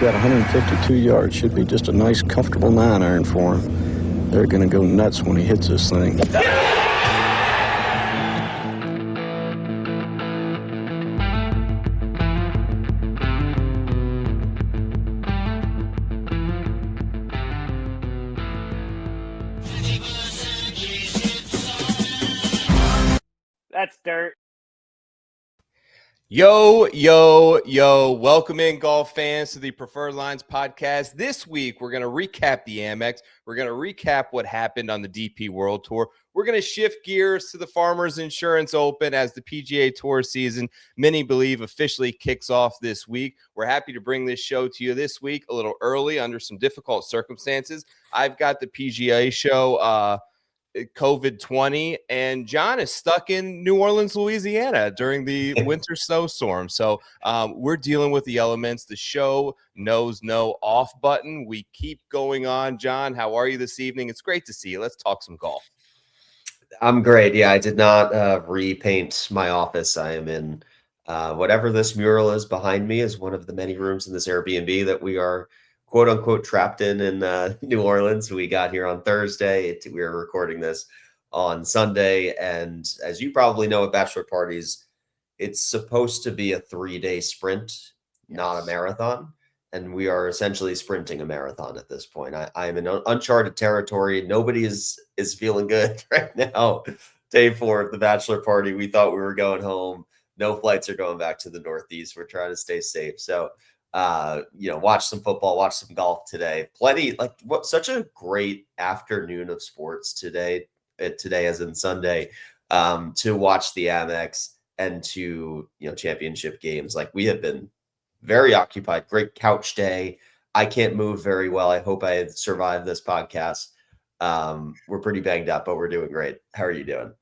got 152 yards. Should be just a nice, comfortable 9-iron for him. They're going to go nuts when he hits this thing. That's dirt. Yo, yo, yo. Welcome in, golf fans, to the Preferred Lines podcast. This week, we're going to recap the Amex. We're going to recap what happened on the DP World Tour. We're going to shift gears to the Farmers Insurance Open as the PGA Tour season, many believe, officially kicks off this week. We're happy to bring this show to you this week a little early under some difficult circumstances. I've got the PGA show COVID-20, and John is stuck in New Orleans, Louisiana during the winter snowstorm. So we're dealing with the elements. The show knows no off button. We keep going on. John, how are you this evening? It's great to see you. Let's talk some golf. I'm great. Yeah, I did not repaint my office. I am in whatever this mural is behind me is one of the many rooms in this Airbnb that we are quote unquote trapped in New Orleans. We got here on Thursday. We are recording this on Sunday. And as you probably know, at bachelor parties, it's supposed to be a 3-day sprint, not a marathon. And we are essentially sprinting a marathon at this point. I am in uncharted territory. Nobody is feeling good right now. Day 4 of the bachelor party. We thought we were going home. No flights are going back to the Northeast. We're trying to stay safe. So watch some football, watch some golf today. Such a great afternoon of sports today as in Sunday, to watch the Amex and to, championship games. Like, we have been very occupied. Great couch day. I can't move very well. I hope I survive this podcast. We're pretty banged up, but we're doing great. How are you doing?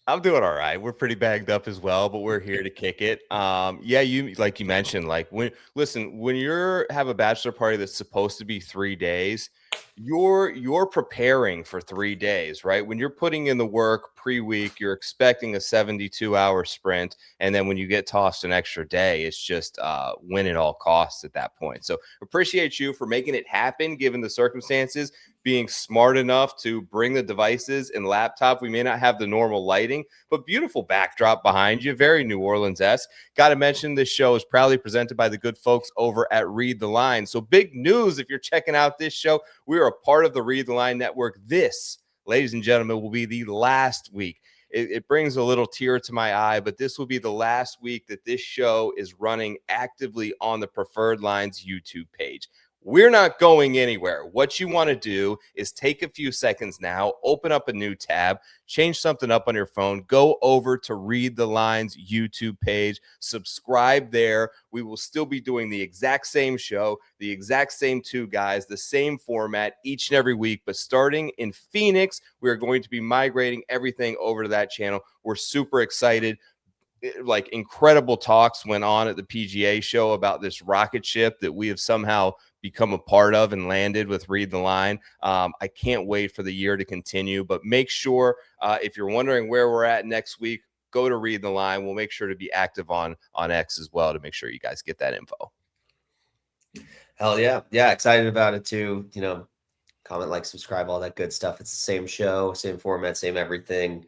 I'm doing all right. We're pretty bagged up as well, but we're here to kick it. You mentioned, when you have a bachelor party that's supposed to be 3 days, you're preparing for 3 days, right? When you're putting in the work pre-week, you're expecting a 72-hour sprint, and then when you get tossed an extra day, it's just win at all costs at that point. So appreciate you for making it happen given the circumstances, being smart enough to bring the devices and laptop. We may not have the normal lighting, but beautiful backdrop behind you, very New Orleans-esque. Got to mention this show is proudly presented by the good folks over at Read the Line. So big news if you're checking out this show. We are a part of the Read the Line network. This, ladies and gentlemen, will be the last week. It brings a little tear to my eye, but this will be the last week that this show is running actively on the Preferred Lines YouTube page. We're not going anywhere. What you want to do is take a few seconds now, open up a new tab, change something up on your phone, go over to Read the Lines YouTube page, subscribe there. We will still be doing the exact same show, the exact same two guys, the same format each and every week. But starting in Phoenix, we are going to be migrating everything over to that channel. We're super excited. Incredible talks went on at the PGA show about this rocket ship that we have somehow become a part of and landed with Read the Line. I can't wait for the year to continue, but make sure if you're wondering where we're at next week, go to Read the Line. We'll make sure to be active on X as well to make sure you guys get that info. Hell yeah. Yeah. Excited about it too. Comment, subscribe, all that good stuff. It's the same show, same format, same everything.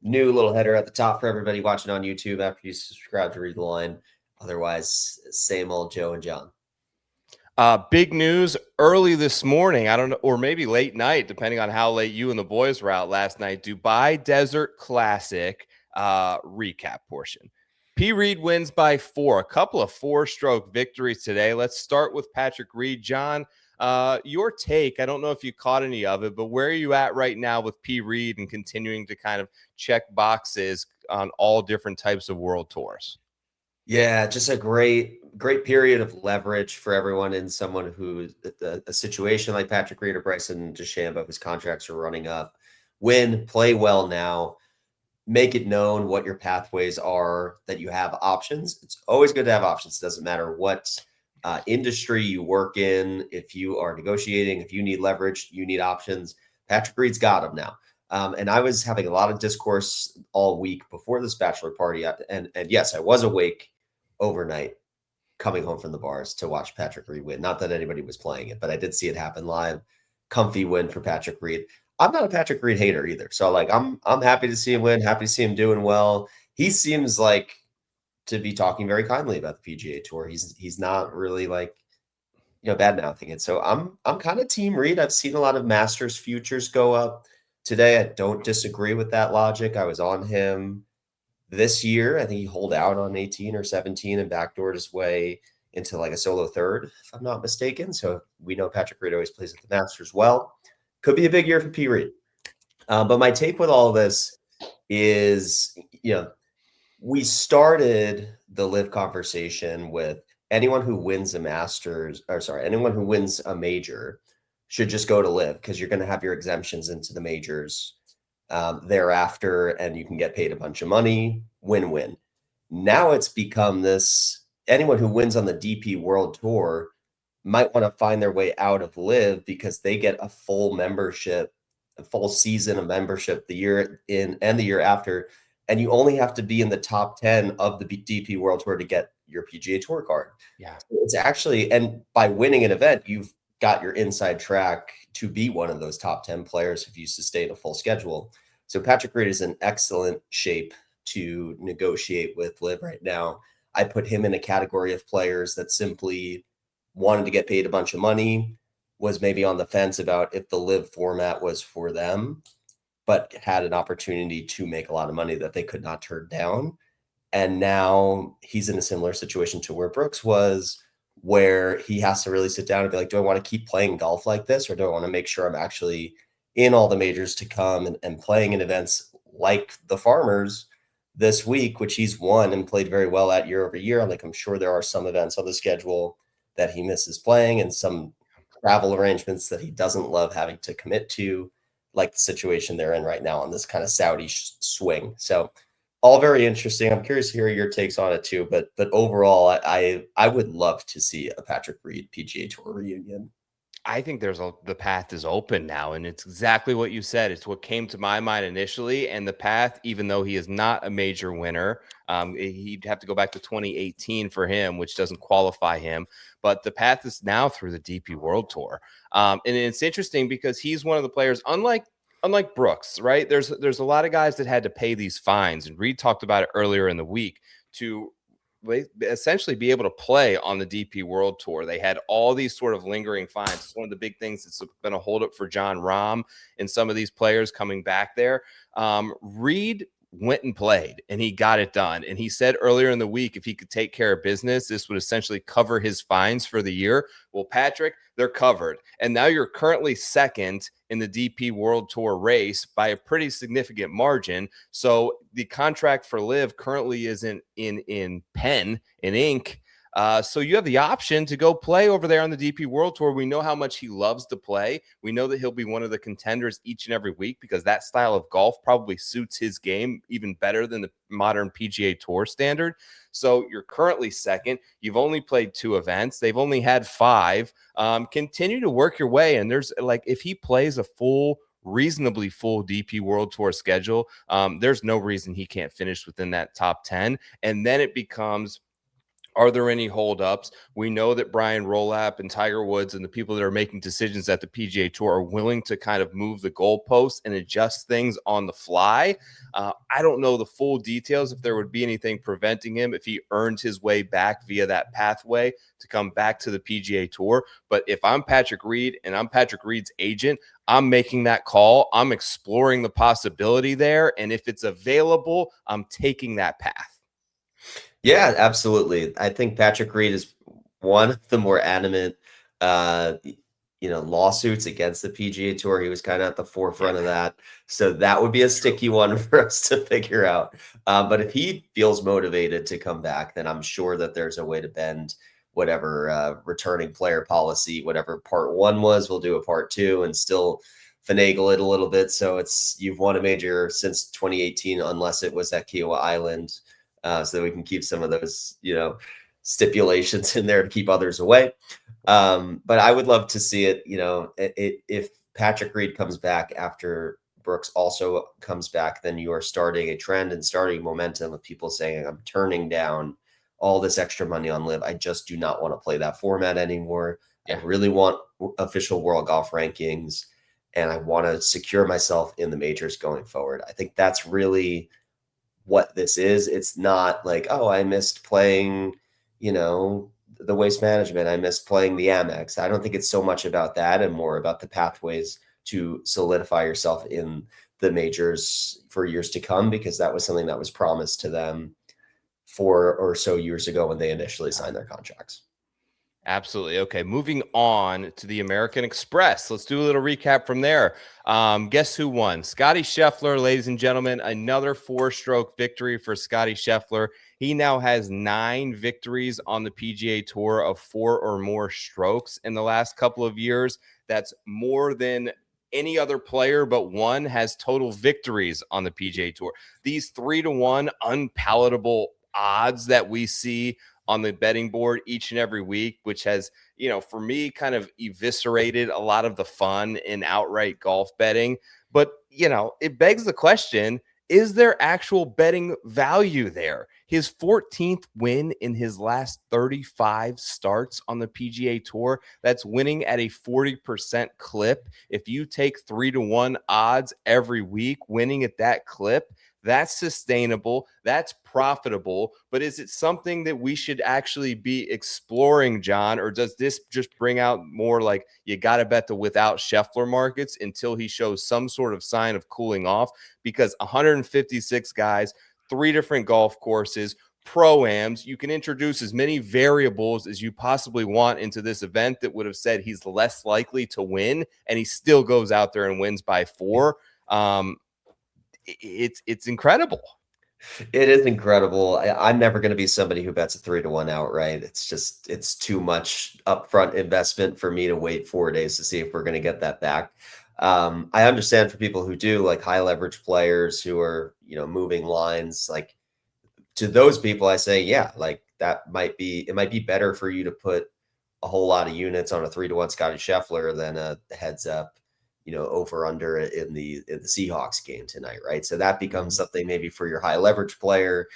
New little header at the top for everybody watching on YouTube after you subscribe to Read the Line. Otherwise, same old Joe and John. Big news early this morning. I don't know, or maybe late night, depending on how late you and the boys were out last night. Dubai Desert Classic recap portion. P. Reed wins by 4. A couple of 4-stroke victories today. Let's start with Patrick Reed. John, your take, I don't know if you caught any of it, but where are you at right now with P. Reed and continuing to kind of check boxes on all different types of world tours? Yeah, just a great period of leverage for everyone in someone who's a situation like Patrick Reed or Bryson DeChambeau, whose contracts are running up. Play well now, make it known what your pathways are, that you have options. It's always good to have options. It doesn't matter what industry you work in. If you are negotiating, if you need leverage, you need options. Patrick Reed's got them now. And I was having a lot of discourse all week before this bachelor party. And yes, I was awake overnight, coming home from the bars to watch Patrick Reed win. Not that anybody was playing it, but I did see it happen live. Comfy win for Patrick Reed. I'm not a Patrick Reed hater either. So like I'm happy to see him win, happy to see him doing well. He seems like to be talking very kindly about the PGA Tour. He's not really like, bad mouthing it. So I'm kind of team Reed. I've seen a lot of Masters futures go up today. I don't disagree with that logic. I was on him this year. I think he holed out on 18 or 17 and backdoored his way into like a solo third, if I'm not mistaken. So we know Patrick Reed always plays at the Masters well. Could be a big year for P. Reed. But my take with all of this is, we started the live conversation with anyone who wins anyone who wins a major should just go to live because you're going to have your exemptions into the majors thereafter, and you can get paid a bunch of money, win-win. Now it's become this, anyone who wins on the DP World Tour might want to find their way out of live because they get a full membership, a full season of membership the year in and the year after. And you only have to be in the top 10 of the DP World Tour to get your PGA Tour card. Yeah. So it's actually, and by winning an event, you've got your inside track to be one of those top 10 players if you sustain a full schedule. So Patrick Reed is in excellent shape to negotiate with live right now. I put him in a category of players that simply wanted to get paid a bunch of money, was maybe on the fence about if the live format was for them, but had an opportunity to make a lot of money that they could not turn down. And now he's in a similar situation to where Brooks was, where he has to really sit down and be like, do I want to keep playing golf like this? Or do I want to make sure I'm actually in all the majors to come and playing in events like the Farmers this week, which he's won and played very well at year over year. Like, I'm sure there are some events on the schedule that he misses playing and some travel arrangements that he doesn't love having to commit to, like the situation they're in right now on this kind of Saudi swing. So all very interesting. I'm curious to hear your takes on it too. But overall, I would love to see a Patrick Reed PGA Tour reunion. I think the path is open now, and it's exactly what you said. It's what came to my mind initially, and the path, even though he is not a major winner, he'd have to go back to 2018 for him, which doesn't qualify him. But the path is now through the DP World Tour, and it's interesting because he's one of the players, unlike Brooks, right? There's a lot of guys that had to pay these fines, and Reed talked about it earlier in the week to essentially be able to play on the DP World Tour. They had all these sort of lingering fines. It's one of the big things that's been a holdup for John Rahm and some of these players coming back there. Reed went and played, and he got it done. And he said earlier in the week, if he could take care of business, this would essentially cover his fines for the year. Well, Patrick, they're covered. And now you're currently second in the DP World Tour race by a pretty significant margin. So the contract for live currently isn't in pen, in ink. So you have the option to go play over there on the DP World Tour. We know how much he loves to play. We know that he'll be one of the contenders each and every week because that style of golf probably suits his game even better than the modern PGA Tour standard. So you're currently second. You've only played 2 events. They've only had 5. Continue to work your way. And there's if he plays a reasonably full DP World Tour schedule, there's no reason he can't finish within that top 10. And then it becomes, are there any holdups? We know that Brian Rolap and Tiger Woods and the people that are making decisions at the PGA Tour are willing to kind of move the goalposts and adjust things on the fly. I don't know the full details if there would be anything preventing him if he earned his way back via that pathway to come back to the PGA Tour. But if I'm Patrick Reed and I'm Patrick Reed's agent, I'm making that call. I'm exploring the possibility there. And if it's available, I'm taking that path. Yeah, absolutely. I think Patrick Reed is one of the more adamant, lawsuits against the PGA Tour. He was kind of at the forefront of that. So that would be a sticky one for us to figure out. But if he feels motivated to come back, then I'm sure that there's a way to bend whatever returning player policy, whatever part 1 was, we'll do a part 2 and still finagle it a little bit. So you've won a major since 2018, unless it was at Kiowa Island. So that we can keep some of those, stipulations in there to keep others away. But I would love to see it, if Patrick Reed comes back after Brooks also comes back, then you are starting a trend and starting momentum of people saying, I'm turning down all this extra money on live. I just do not want to play that format anymore. Yeah. I really want official world golf rankings, and I want to secure myself in the majors going forward. I think that's really what this is. It's not like, oh, I missed playing, the Waste Management. I missed playing the Amex. I don't think it's so much about that and more about the pathways to solidify yourself in the majors for years to come, because that was something that was promised to them 4 or so years ago when they initially signed their contracts. Absolutely. Okay, moving on to the American Express. Let's do a little recap from there. Guess who won? Scotty Scheffler, ladies and gentlemen. Another 4-stroke victory for Scotty Scheffler. He now has 9 victories on the PGA Tour of 4 or more strokes in the last couple of years. That's more than any other player but one has total victories on the PGA Tour. These 3-to-1 unpalatable odds that we see on the betting board each and every week, which has, for me, kind of eviscerated a lot of the fun in outright golf betting. But, it begs the question, is there actual betting value there? His 14th win in his last 35 starts on the PGA Tour, that's winning at a 40% clip. If you take 3-to-1 odds every week, winning at that clip, that's sustainable, that's profitable. But is it something that we should actually be exploring, John? Or does this just bring out more like you got to bet the without Scheffler markets until he shows some sort of sign of cooling off? Because 156 guys, 3 different golf courses, pro-ams, you can introduce as many variables as you possibly want into this event that would have said he's less likely to win, and he still goes out there and wins by 4. It's incredible. It is incredible. I'm never going to be somebody who bets a 3-to-1 outright. It's too much upfront investment for me to wait 4 days to see if we're going to get that back. I understand for people who do, like high leverage players who are, moving lines, like to those people, I say, yeah, like it might be better for you to put a whole lot of units on a 3-to-1 Scotty Scheffler than a heads up, over under in the Seahawks game tonight, right? So that becomes something maybe for your high leverage player,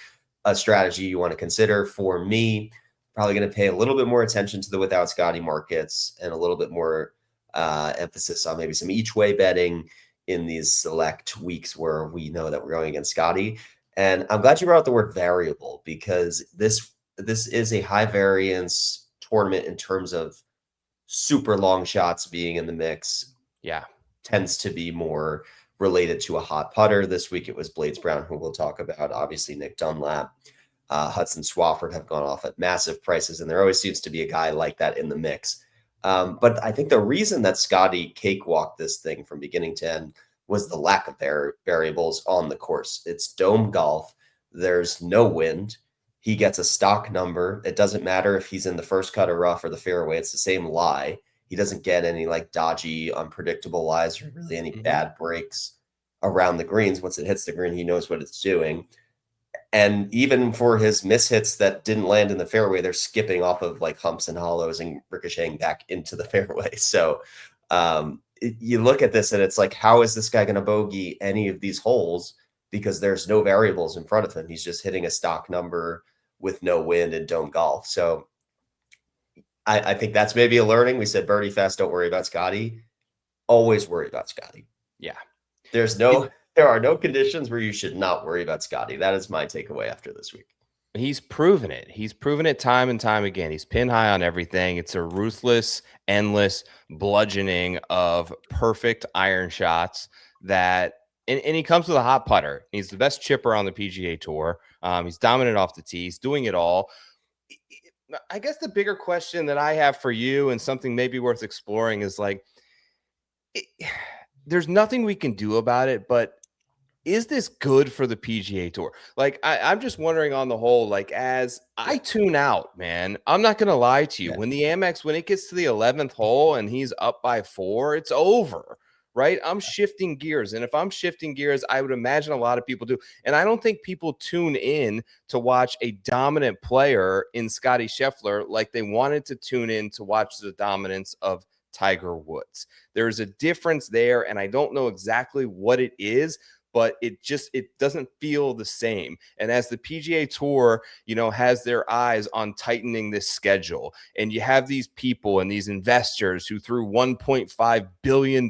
a strategy you want to consider. For me, probably going to pay a little bit more attention to the without Scotty markets and a little bit more emphasis on maybe some each way betting in these select weeks where we know that we're going against Scotty. And I'm glad you brought up the word variable, because this is a high variance tournament in terms of super long shots being in the mix. Yeah. Tends to be more related to a hot putter. This week it was Blades Brown, who we'll talk about. Obviously, Nick Dunlap, Hudson Swafford have gone off at massive prices, and there always seems to be a guy like that in the mix. But I think the reason that Scotty cakewalked this thing from beginning to end was the lack of variables on the course. It's dome golf. There's no wind. He gets a stock number. It doesn't matter if he's in the first cut or rough or the fairway. It's the same lie. He doesn't get any like dodgy, unpredictable lies or really any bad breaks around the greens. Once it hits the green, he knows what it's doing. And even for his mishits that didn't land in the fairway, they're skipping off of like humps and hollows and ricocheting back into the fairway. So you look at this and it's like, how is this guy going to bogey any of these holes? Because there's no variables in front of him. He's just hitting a stock number with no wind and dome golf. So I think that's maybe a learning. We said birdie fest, don't worry about Scotty. Always worry about Scotty. Yeah. There are no conditions where you should not worry about Scotty. That is my takeaway after this week. He's proven it. He's proven it time and time again. He's pin high on everything. It's a ruthless, endless bludgeoning of perfect iron shots that, and he comes with a hot putter. He's the best chipper on the PGA Tour. He's dominant off the tee. He's doing it all. I guess the bigger question that I have for you, and something maybe worth exploring, is like, there's nothing we can do about it, but is this good for the PGA Tour? Like, I'm just wondering on the whole, like, as I tune out, man, I'm not going to lie to you. When the Amex, when it gets to the 11th hole and he's up by 4, it's over, right? I'm shifting gears. And if I'm shifting gears, I would imagine a lot of people do. And I don't think people tune in to watch a dominant player in Scotty Scheffler like they wanted to tune in to watch the dominance of Tiger Woods. There's a difference there, and I don't know exactly what it is, but it doesn't feel the same. And as the PGA Tour, has their eyes on tightening this schedule, and you have these people and these investors who threw $1.5 billion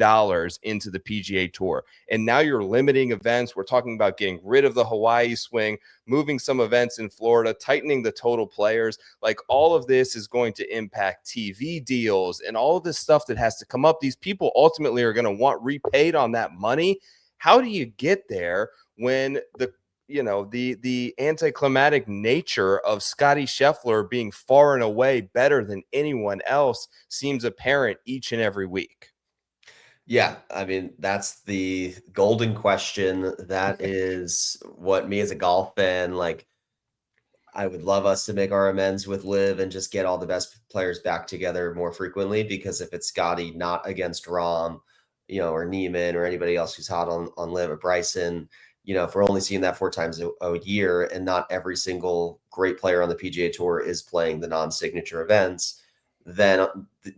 into the PGA Tour, and now you're limiting events. We're talking about getting rid of the Hawaii swing, moving some events in Florida, tightening the total players. Like, all of this is going to impact TV deals and all of this stuff that has to come up. These people ultimately are going to want repaid on that money. How do you get there when the anticlimactic nature of Scotty Scheffler being far and away better than anyone else seems apparent each and every week? Yeah, I mean, that's the golden question. That is what me as a golf fan, like, I would love us to make our amends with Liv and just get all the best players back together more frequently, because if it's Scotty not against Rahm, or Neiman or anybody else who's hot on Liv, or Bryson, if we're only seeing that 4 times a year and not every single great player on the PGA Tour is playing the non-signature events, then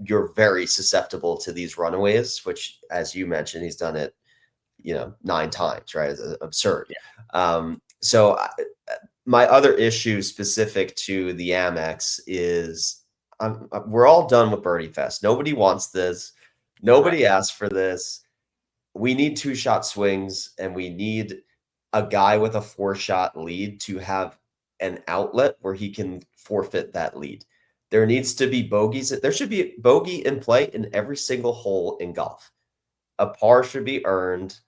you're very susceptible to these runaways, which, as you mentioned, he's done it, 9 times, right? It's absurd. Yeah. So my other issue specific to the Amex is we're all done with Birdie Fest. Nobody wants this. Nobody asked for this. We need 2-shot swings, and we need a guy with a 4-shot lead to have an outlet where he can forfeit that lead. There needs to be bogeys. There should be a bogey in play in every single hole in golf. A par should be earned.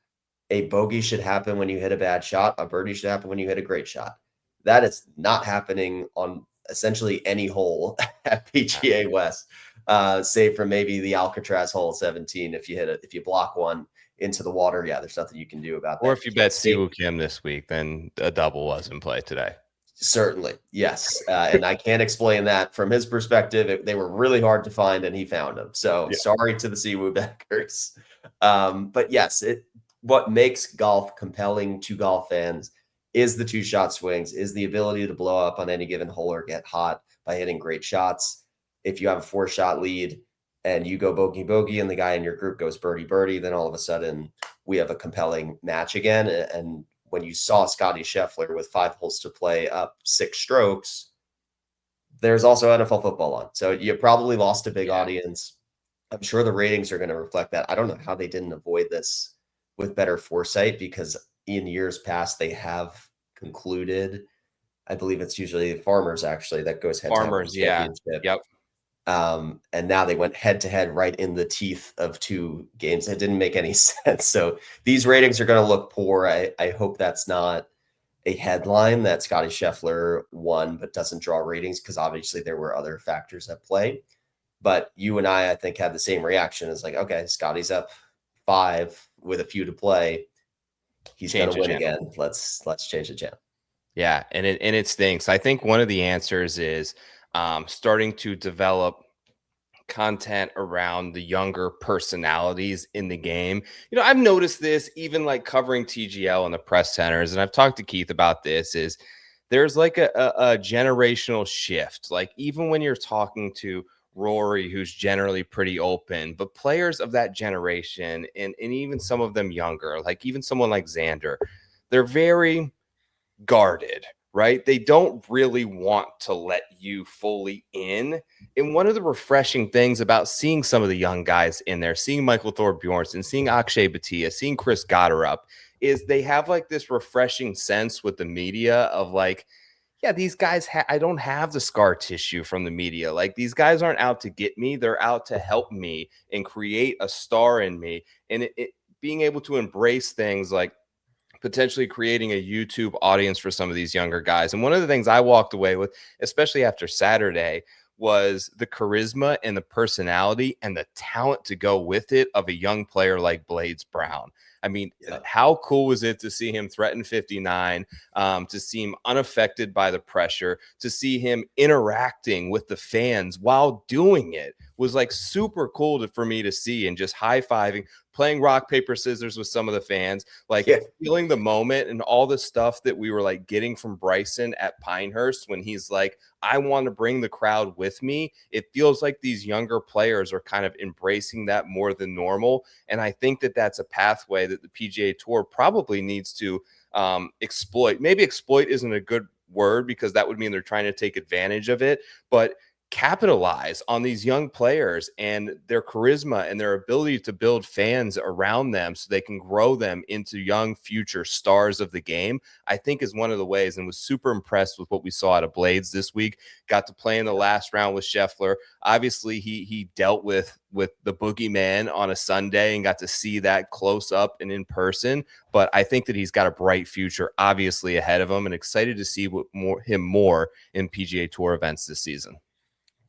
A bogey should happen when you hit a bad shot. A birdie should happen when you hit a great shot. That is not happening on essentially any hole at PGA West, save for maybe the Alcatraz hole 17. If you block one into the water, there's nothing you can do about that. Or if you bet Siwoo Kim this week, then a double was in play today. Certainly, yes. And I can't explain that from his perspective. They were really hard to find, and he found them. So sorry to the Siwoo backers. But yes, what makes golf compelling to golf fans is the 2-shot swings, is the ability to blow up on any given hole or get hot by hitting great shots. If you have a 4-shot lead and you go bogey, and the guy in your group goes birdie, then all of a sudden we have a compelling match again. And when you saw Scotty Scheffler with 5 holes to play up 6 strokes, there's also NFL football on. So you probably lost a big audience. I'm sure the ratings are going to reflect that. I don't know how they didn't avoid this with better foresight, because in years past they have concluded, I believe it's usually Farmers actually that goes head Farmers, to head. Yep. And now they went head to head right in the teeth of 2 games. It didn't make any sense. So these ratings are going to look poor. I hope that's not a headline that Scotty Scheffler won but doesn't draw ratings, because obviously there were other factors at play. But you and I think, had the same reaction. It's like, okay, Scotty's up 5 with a few to play. He's going to win again. Let's change the channel. Yeah, and it stinks. I think one of the answers is starting to develop content around the younger personalities in the game. I've noticed this even like covering TGL and the press centers, and I've talked to Keith about this, is there's like a generational shift. Like, even when you're talking to Rory, who's generally pretty open, but players of that generation, and even some of them younger, like even someone like Xander, they're very guarded, right? They don't really want to let you fully in. And one of the refreshing things about seeing some of the young guys in there, seeing Michael Thorpe Bjornsson, seeing Akshay Bhatia, seeing Chris Gotterup, is they have like this refreshing sense with the media of like, yeah, these guys, I don't have the scar tissue from the media. Like, these guys aren't out to get me. They're out to help me and create a star in me. And being able to embrace things like potentially creating a YouTube audience for some of these younger guys. And one of the things I walked away with, especially after Saturday, was the charisma and the personality and the talent to go with it of a young player like Blades Brown. I mean, how cool was it to see him threaten 59, to see him unaffected by the pressure, to see him interacting with the fans while doing it was like super cool for me to see, and just high-fiving, playing rock, paper, scissors with some of the fans, like feeling the moment and all the stuff that we were like getting from Bryson at Pinehurst when he's like, I want to bring the crowd with me. It feels like these younger players are kind of embracing that more than normal. And I think that that's a pathway that the PGA Tour probably needs to exploit. Maybe exploit isn't a good word because that would mean they're trying to take advantage of it, but capitalize on these young players and their charisma and their ability to build fans around them so they can grow them into young future stars of the game, I think is one of the ways, and was super impressed with what we saw out of Blades this week. Got to play in the last round with Scheffler. Obviously, he dealt with the boogeyman on a Sunday and got to see that close up and in person. But I think that he's got a bright future, obviously, ahead of him, and excited to see him more in PGA Tour events this season.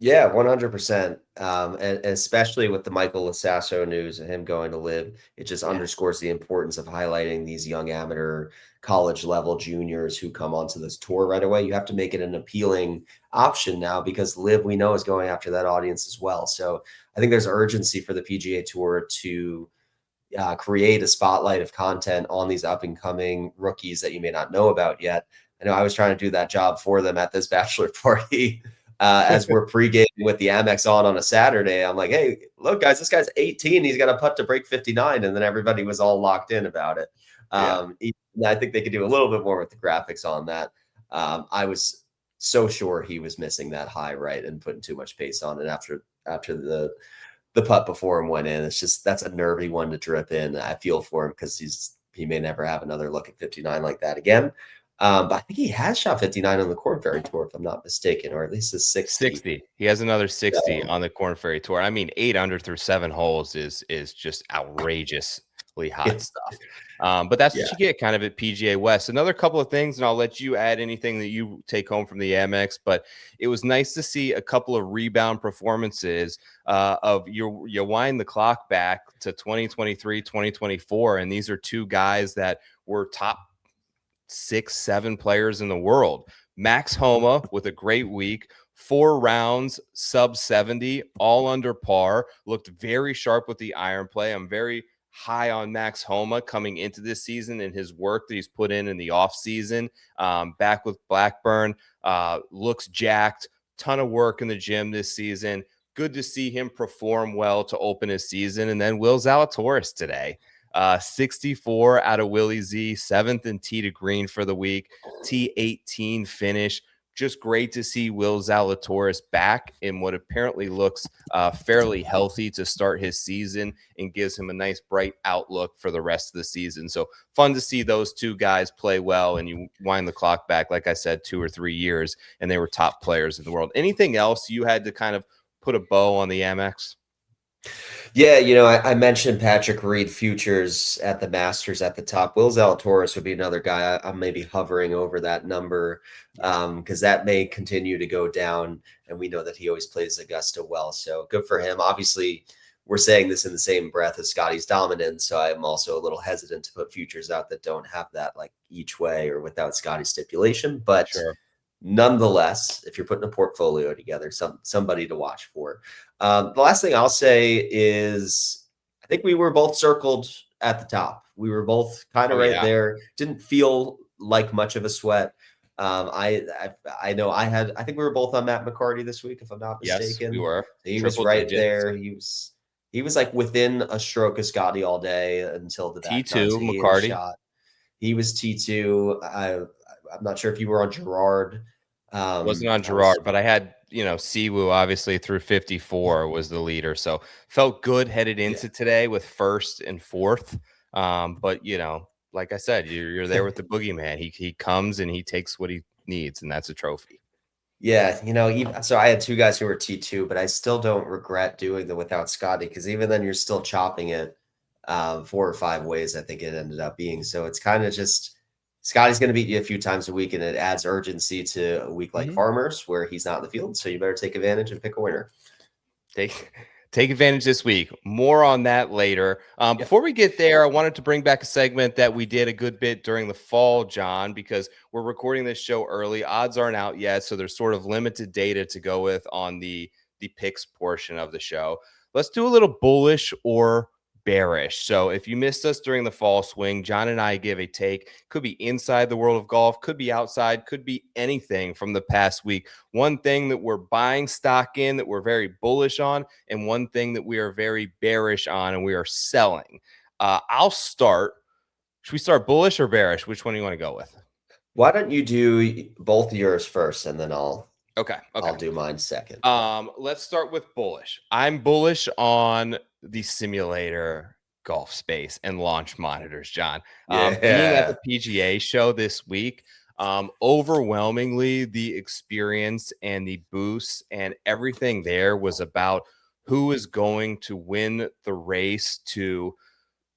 Yeah, 100%. And especially with the Michael Lasasso news and him going to live, it just underscores the importance of highlighting these young amateur college level juniors who come onto this tour right away. You have to make it an appealing option now because live, we know, is going after that audience as well. So I think there's urgency for the PGA Tour to create a spotlight of content on these up and coming rookies that you may not know about yet. I know I was trying to do that job for them at this bachelor party. As we're pre-gaming with the Amex on a Saturday, I'm like, hey, look, guys, this guy's 18. He's got a putt to break 59. And then everybody was all locked in about it. I think they could do a little bit more with the graphics on that. I was so sure he was missing that high right and putting too much pace on it after the putt before him went in. It's just, that's a nervy one to drip in. I feel for him because he may never have another look at 59 like that again. But I think he has shot 59 on the Corn Ferry Tour, if I'm not mistaken, or at least a 60. He has another 60 on the Corn Ferry Tour. I mean, 8 under through 7 holes is just outrageously hot stuff. But that's what you get kind of at PGA West. Another couple of things, and I'll let you add anything that you take home from the Amex, but it was nice to see a couple of rebound performances of you wind the clock back to 2023, 2024, and these are two guys that were top 6-7 players in the world. Max Homa with a great week, 4 rounds, sub 70, all under par, looked very sharp with the iron play. I'm very high on Max Homa coming into this season and his work that he's put in the off season. Back with Blackburn, looks jacked, ton of work in the gym this season. Good to see him perform well to open his season. And then Will Zalatoris today. 64 out of Willie Z, 7th in tee to green for the week, T18 finish. Just great to see Will Zalatoris back in what apparently looks fairly healthy to start his season and gives him a nice bright outlook for the rest of the season. So fun to see those two guys play well, and you wind the clock back, like I said, 2 or 3 years, and they were top players in the world. Anything else you had to kind of put a bow on the Amex? Yeah, I mentioned Patrick Reed futures at the Masters at the top. Will Zalatoris would be another guy I'm maybe hovering over that number because that may continue to go down, and we know that he always plays Augusta well. So good for him. Obviously, we're saying this in the same breath as Scotty's dominance, so I'm also a little hesitant to put futures out that don't have that like each way or without Scotty's stipulation. But nonetheless, if you're putting a portfolio together, somebody to watch for. The last thing I'll say is I think we were both circled at the top. We were both kind of there. Didn't feel like much of a sweat. I know I think we were both on Matt McCarty this week, if I'm not mistaken. Yes, we were. He was right there. He was like within a stroke of Scotty all day until the T2 McCarty shot. He was T2. I'm not sure if you were on Gerard. Wasn't on Gerard, but I had, Siwoo obviously through 54 was the leader. So felt good headed into today with 1st and 4th. But, like I said, you're there with the boogeyman. He comes and he takes what he needs, and that's a trophy. Yeah, so I had 2 guys who were T2, but I still don't regret doing the without Scotty because even then you're still chopping it 4 or 5 ways, I think it ended up being. So it's kind of just Scotty's going to beat you a few times a week, and it adds urgency to a week like Farmers where he's not in the field. So you better take advantage and pick a winner. Take advantage this week. More on that later. Before we get there, I wanted to bring back a segment that we did a good bit during the fall, John, because we're recording this show early. Odds aren't out yet, so there's sort of limited data to go with on the picks portion of the show. Let's do a little bullish or bearish. So if you missed us during the fall swing, John and I give a take. Could be inside the world of golf, could be outside, could be anything from the past week. One thing that we're buying stock in that we're very bullish on, and one thing that we are very bearish on and we are selling. I'll start. Should we start bullish or bearish? Which one do you want to go with? Why don't you do both yours first, and then I'll do mine second. Let's start with bullish. I'm bullish on the simulator golf space and launch monitors, John. Being at the PGA show this week, overwhelmingly the experience and the boosts and everything there was about who is going to win the race to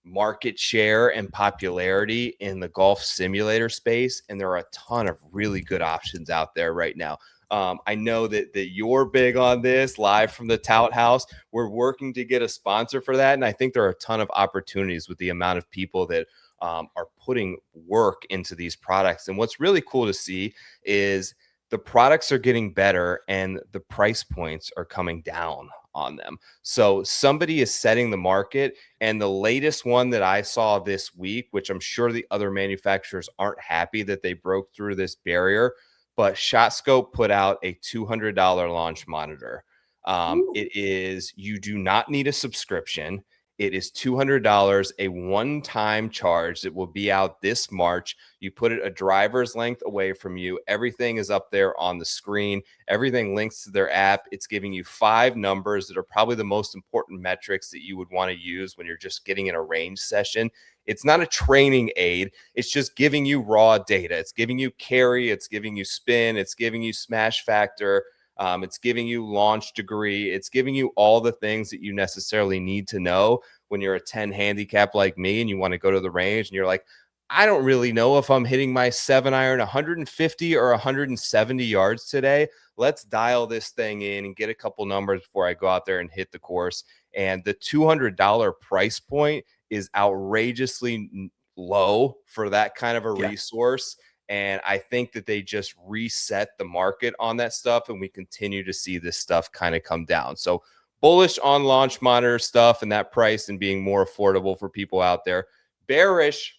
market share and popularity in the golf simulator space. And there are a ton of really good options out there right now. I know that you're big on this, live from the Tout House. We're working to get a sponsor for that. And I think there are a ton of opportunities with the amount of people that are putting work into these products. And what's really cool to see is the products are getting better and the price points are coming down on them. So somebody is setting the market. And the latest one that I saw this week, which I'm sure the other manufacturers aren't happy that they broke through this barrier, but ShotScope put out a $200 launch monitor. You do not need a subscription. It is $200, a one-time charge that will be out this March. You put it a driver's length away from you. Everything is up there on the screen. Everything links to their app. It's giving you 5 numbers that are probably the most important metrics that you would want to use when you're just getting in a range session. It's not a training aid. It's just giving you raw data. It's giving you carry. It's giving you spin. It's giving you smash factor. It's giving you launch degree. It's giving you all the things that you necessarily need to know when you're a 10 handicap like me and you want to go to the range and you're like, I don't really know if I'm hitting my 7-iron 150 or 170 yards today. Let's dial this thing in and get a couple numbers before I go out there and hit the course. And the $200 price point is outrageously low for that kind of a resource. And I think that they just reset the market on that stuff, and we continue to see this stuff kind of come down. So bullish on launch monitor stuff and that price and being more affordable for people out there. Bearish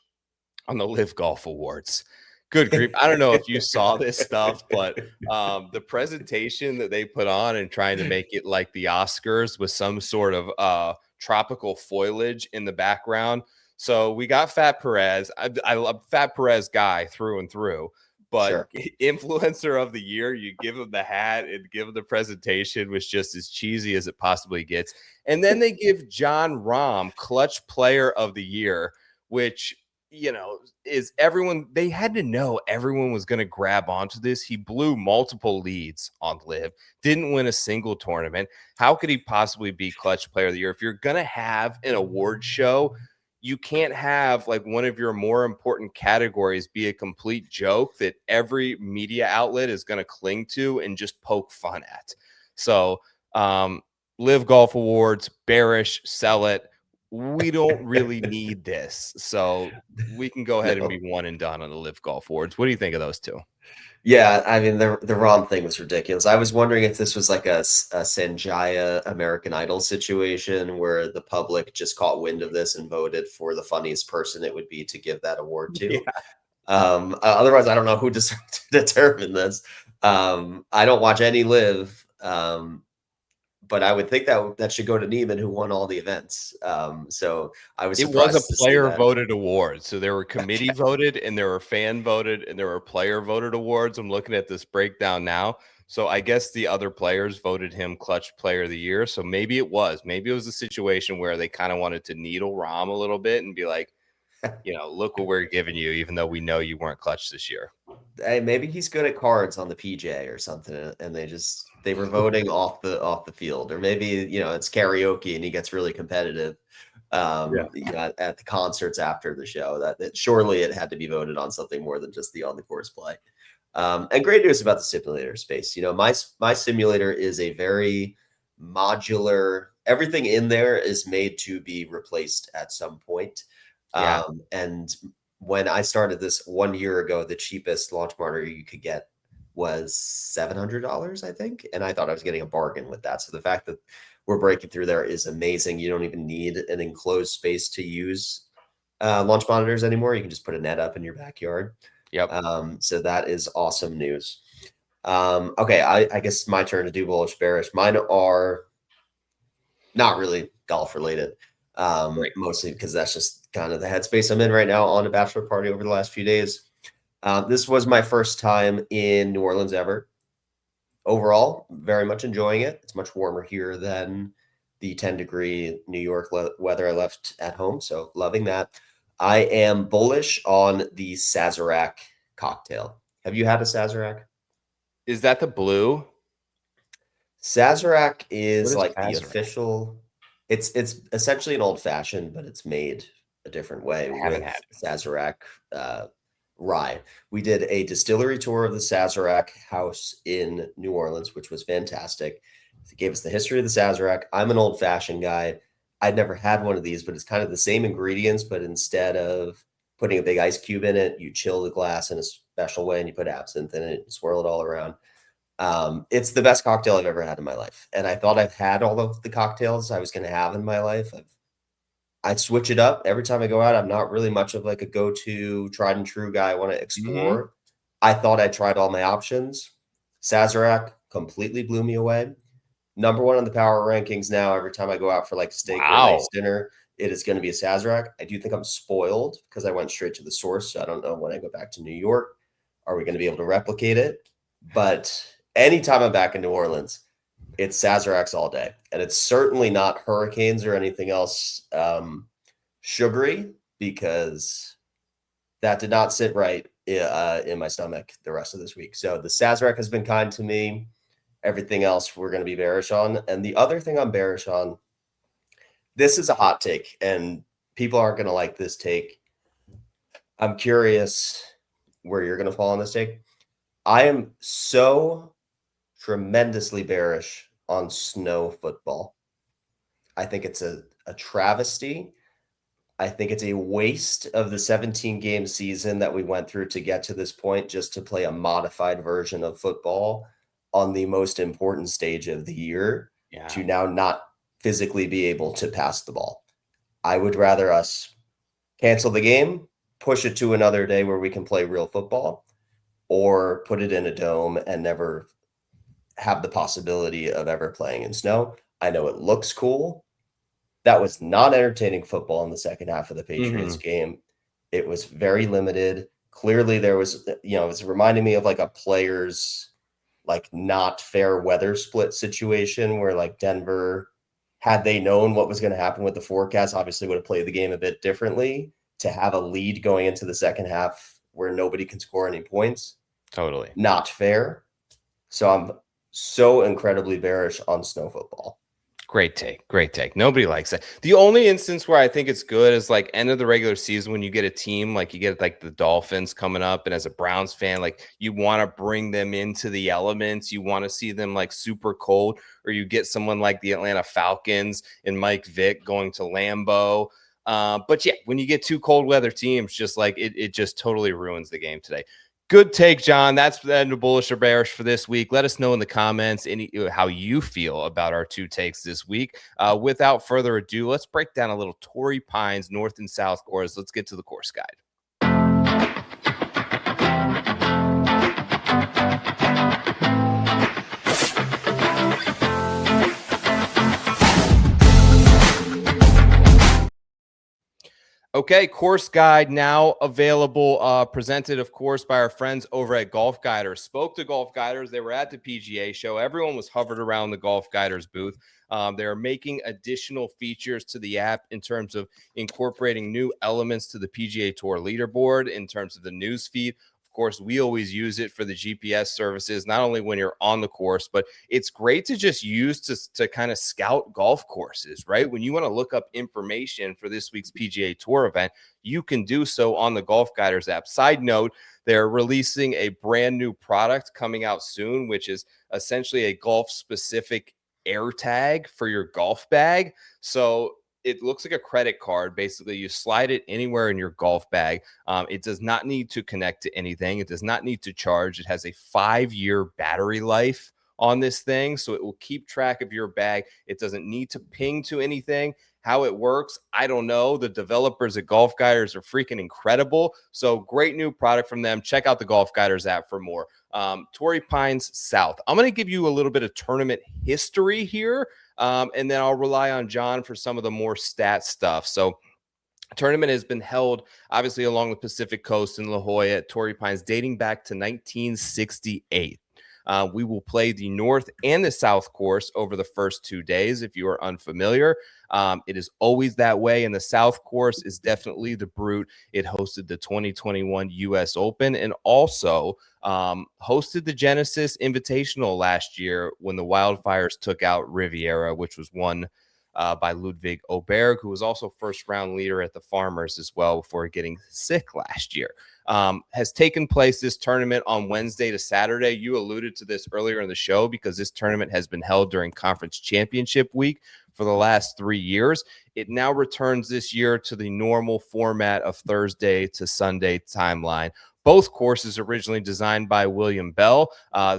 on the Live Golf Awards. Good grief. I don't know if you saw this stuff, but the presentation that they put on and trying to make it like the Oscars with some sort of tropical foliage in the background. So we got Fat Perez. I love Fat Perez guy through and through, but influencer of the year, you give him the hat and give him the presentation, was just as cheesy as it possibly gets. And then they give John Rahm clutch player of the year, which, you know, is everyone, they had to know everyone was going to grab onto this. He blew multiple leads on Live, didn't win a single tournament. How could he possibly be clutch player of the year? If you're going to have an award show, you can't have like one of your more important categories be a complete joke that every media outlet is going to cling to and just poke fun at. So Live Golf Awards, bearish, sell it. We don't really need this. So we can go ahead and be one and done on the Live Golf Awards. What do you think of those two? Yeah, I mean, the Rom thing was ridiculous. I was wondering if this was like a Sanjaya American Idol situation where the public just caught wind of this and voted for the funniest person it would be to give that award to. Yeah. Otherwise, I don't know who deserved to determine this. I don't watch any Live, but I would think that should go to Neiman, who won all the events. So I was surprised. It was a player voted award. So there were committee voted, and there were fan voted, and there were player voted awards. I'm looking at this breakdown now. So I guess the other players voted him clutch player of the year. So maybe it was a situation where they kind of wanted to needle Rahm a little bit and be like, you know, look what we're giving you, even though we know you weren't clutch this year. Hey, maybe he's good at cards on the PJ or something, and they were voting off the field, or maybe, you know, it's karaoke and he gets really competitive you know, at the concerts after the show. That surely it had to be voted on something more than just the on the course play. And great news about the simulator space. You know, my simulator is a very modular. Everything in there is made to be replaced at some point. And when I started this 1 year ago, the cheapest launch monitor you could get was $700, I think. And I thought I was getting a bargain with that. So the fact that we're breaking through there is amazing. You don't even need an enclosed space to use launch monitors anymore. You can just put a net up in your backyard. Yep. So that is awesome news. Okay, I guess it's my turn to do bullish bearish. Mine are not really golf related, mostly because that's just kind of the headspace I'm in right now on a bachelor party over the last few days. This was my first time in New Orleans ever. Overall, very much enjoying it. It's much warmer here than the 10-degree New York weather I left at home, so loving that. I am bullish on the Sazerac cocktail. Have you had a Sazerac? Is that the blue? Sazerac is What is like the Sazerac? official. It's essentially an old fashioned, but it's made a different way I haven't with had Sazerac rye. We did a distillery tour of the Sazerac house in New Orleans, which was fantastic. It gave us the history of the Sazerac. I'm an old fashioned guy. I'd never had one of these, but it's kind of the same ingredients, but instead of putting a big ice cube in it, you chill the glass in a special way and you put absinthe in it, swirl it all around. It's the best cocktail I've ever had in my life. And I thought I've had all of the cocktails I was going to have in my life. I switch it up every time I go out. I'm not really much of like a go-to tried and true guy. I want to explore. I thought I tried all my options. Sazerac completely blew me away. Number one on the power rankings now. Every time I go out for like a steak or a nice dinner, it is going to be a Sazerac. I do think I'm spoiled because I went straight to the source. So I don't know when I go back to New York, are we going to be able to replicate it? But anytime I'm back in New Orleans, it's Sazeracs all day. And it's certainly not Hurricanes or anything else sugary, because that did not sit right in my stomach the rest of this week. So the Sazerac has been kind to me. Everything else we're going to be bearish on. And the other thing I'm bearish on, this is a hot take, and people aren't going to like this take. I'm curious where you're going to fall on this take. I am so tremendously bearish on snow football. I think it's a travesty. I think it's a waste of the 17-game season that we went through to get to this point just to play a modified version of football on the most important stage of the year to now not physically be able to pass the ball. I would rather us cancel the game, push it to another day where we can play real football, or put it in a dome and never have the possibility of ever playing in snow. I know it looks cool. That was not entertaining football in the second half of the Patriots game. It was very limited. Clearly there was, it was reminding me of like a player's like not fair weather split situation where like Denver, had they known what was going to happen with the forecast, obviously would have played the game a bit differently. To have a lead going into the second half where nobody can score any points. Totally. Not fair. So I'm so incredibly bearish on snow football. Great take. Great take. Nobody likes that. The only instance where I think it's good is like end of the regular season when you get a team, like you get like the Dolphins coming up. And as a Browns fan, like you want to bring them into the elements. You want to see them like super cold, or you get someone like the Atlanta Falcons and Mike Vick going to Lambeau. But yeah, when you get two cold weather teams, just like it just totally ruins the game today. Good take, John. That's the end of bullish or bearish for this week. Let us know in the comments how you feel about our two takes this week. Without further ado, let's break down a little Tory Pines North and South course. Let's get to the course guide. Okay, course guide now available, presented, of course, by our friends over at GolfGuiders. Spoke to GolfGuiders. They were at the PGA show. Everyone was hovered around the GolfGuiders booth. They're making additional features to the app in terms of incorporating new elements to the PGA Tour leaderboard, in terms of the news feed. Of course, we always use it for the GPS services, not only when you're on the course, but it's great to just use to kind of scout golf courses, right? When you want to look up information for this week's PGA Tour event, you can do so on the GolfGuiders app. Side note, they're releasing a brand new product coming out soon, which is essentially a golf-specific AirTag for your golf bag. So it looks like a credit card. Basically, you slide it anywhere in your golf bag. It does not need to connect to anything. It does not need to charge. It has a 5-year battery life on this thing, so it will keep track of your bag. It doesn't need to ping to anything. How it works, I don't know. The developers at GolfGuiders are freaking incredible. So great new product from them. Check out the GolfGuiders app for more. Tory Pines South. I'm going to give you a little bit of tournament history here, and then I'll rely on John for some of the more stat stuff. So tournament has been held obviously along the Pacific Coast in La Jolla at Tory Pines dating back to 1968. We will play the North and the South course over the first 2 days. If you are unfamiliar, it is always that way. And the South course is definitely the Brute. It hosted the 2021 U.S. Open and also hosted the Genesis Invitational last year when the Wildfires took out Riviera, which was won by Ludwig Oberg, who was also first round leader at the Farmers as well before getting sick last year. Has taken place this tournament on Wednesday to Saturday. You alluded to this earlier in the show because this tournament has been held during Conference Championship Week for the last 3 years. It now returns this year to the normal format of Thursday to Sunday timeline. Both courses originally designed by William Bell.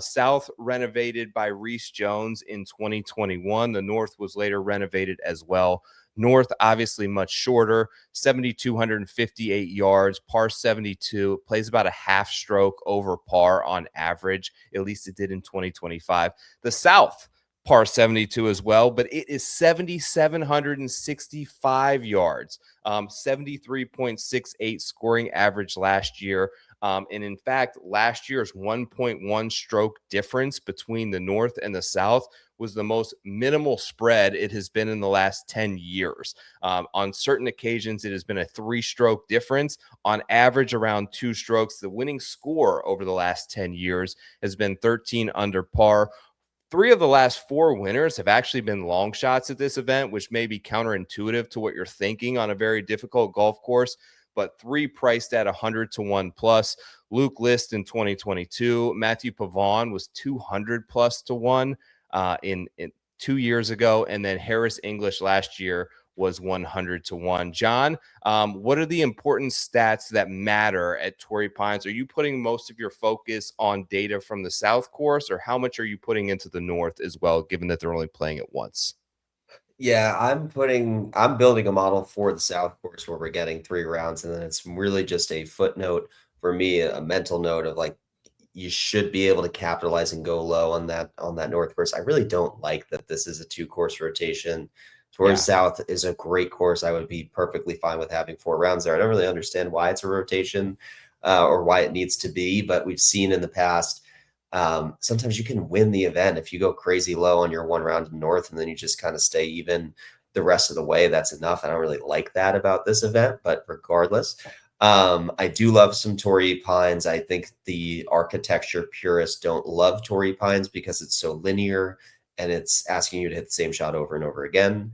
South renovated by Reese Jones in 2021. The North was later renovated as well. North, obviously much shorter, 7,258 yards, par 72, plays about a half stroke over par on average. At least it did in 2025. The South, par 72 as well, but it is 7,765 yards, 73.68 scoring average last year. And in fact, last year's 1.1 stroke difference between the North and the South was the most minimal spread it has been in the last 10 years. On certain occasions, it has been a 3-stroke difference. On average, around 2 strokes. The winning score over the last 10 years has been 13 under par. 3 of the last 4 winners have actually been long shots at this event, which may be counterintuitive to what you're thinking on a very difficult golf course, but 3 priced at 100 to 1 plus. Luke List in 2022. Matthew Pavon was 200 plus to 1 in 2 years ago. And then Harris English last year was 100 to 1. John, what are the important stats that matter at Tory Pines? Are you putting most of your focus on data from the South course, or how much are you putting into the North as well, given that they're only playing it once? Yeah, I'm building a model for the South course where we're getting 3 rounds, and then it's really just a footnote for me, a mental note of like, you should be able to capitalize and go low on that North course. I really don't like that this is a 2-course rotation. Towards South is a great course. I would be perfectly fine with having 4 rounds there. I don't really understand why it's a rotation or why it needs to be, but we've seen in the past, sometimes you can win the event if you go crazy low on your 1 round in North and then you just kind of stay even the rest of the way. That's enough. I don't really like that about this event, but regardless, I do love some Tory Pines. I think the architecture purists don't love Tory Pines because it's so linear and it's asking you to hit the same shot over and over again.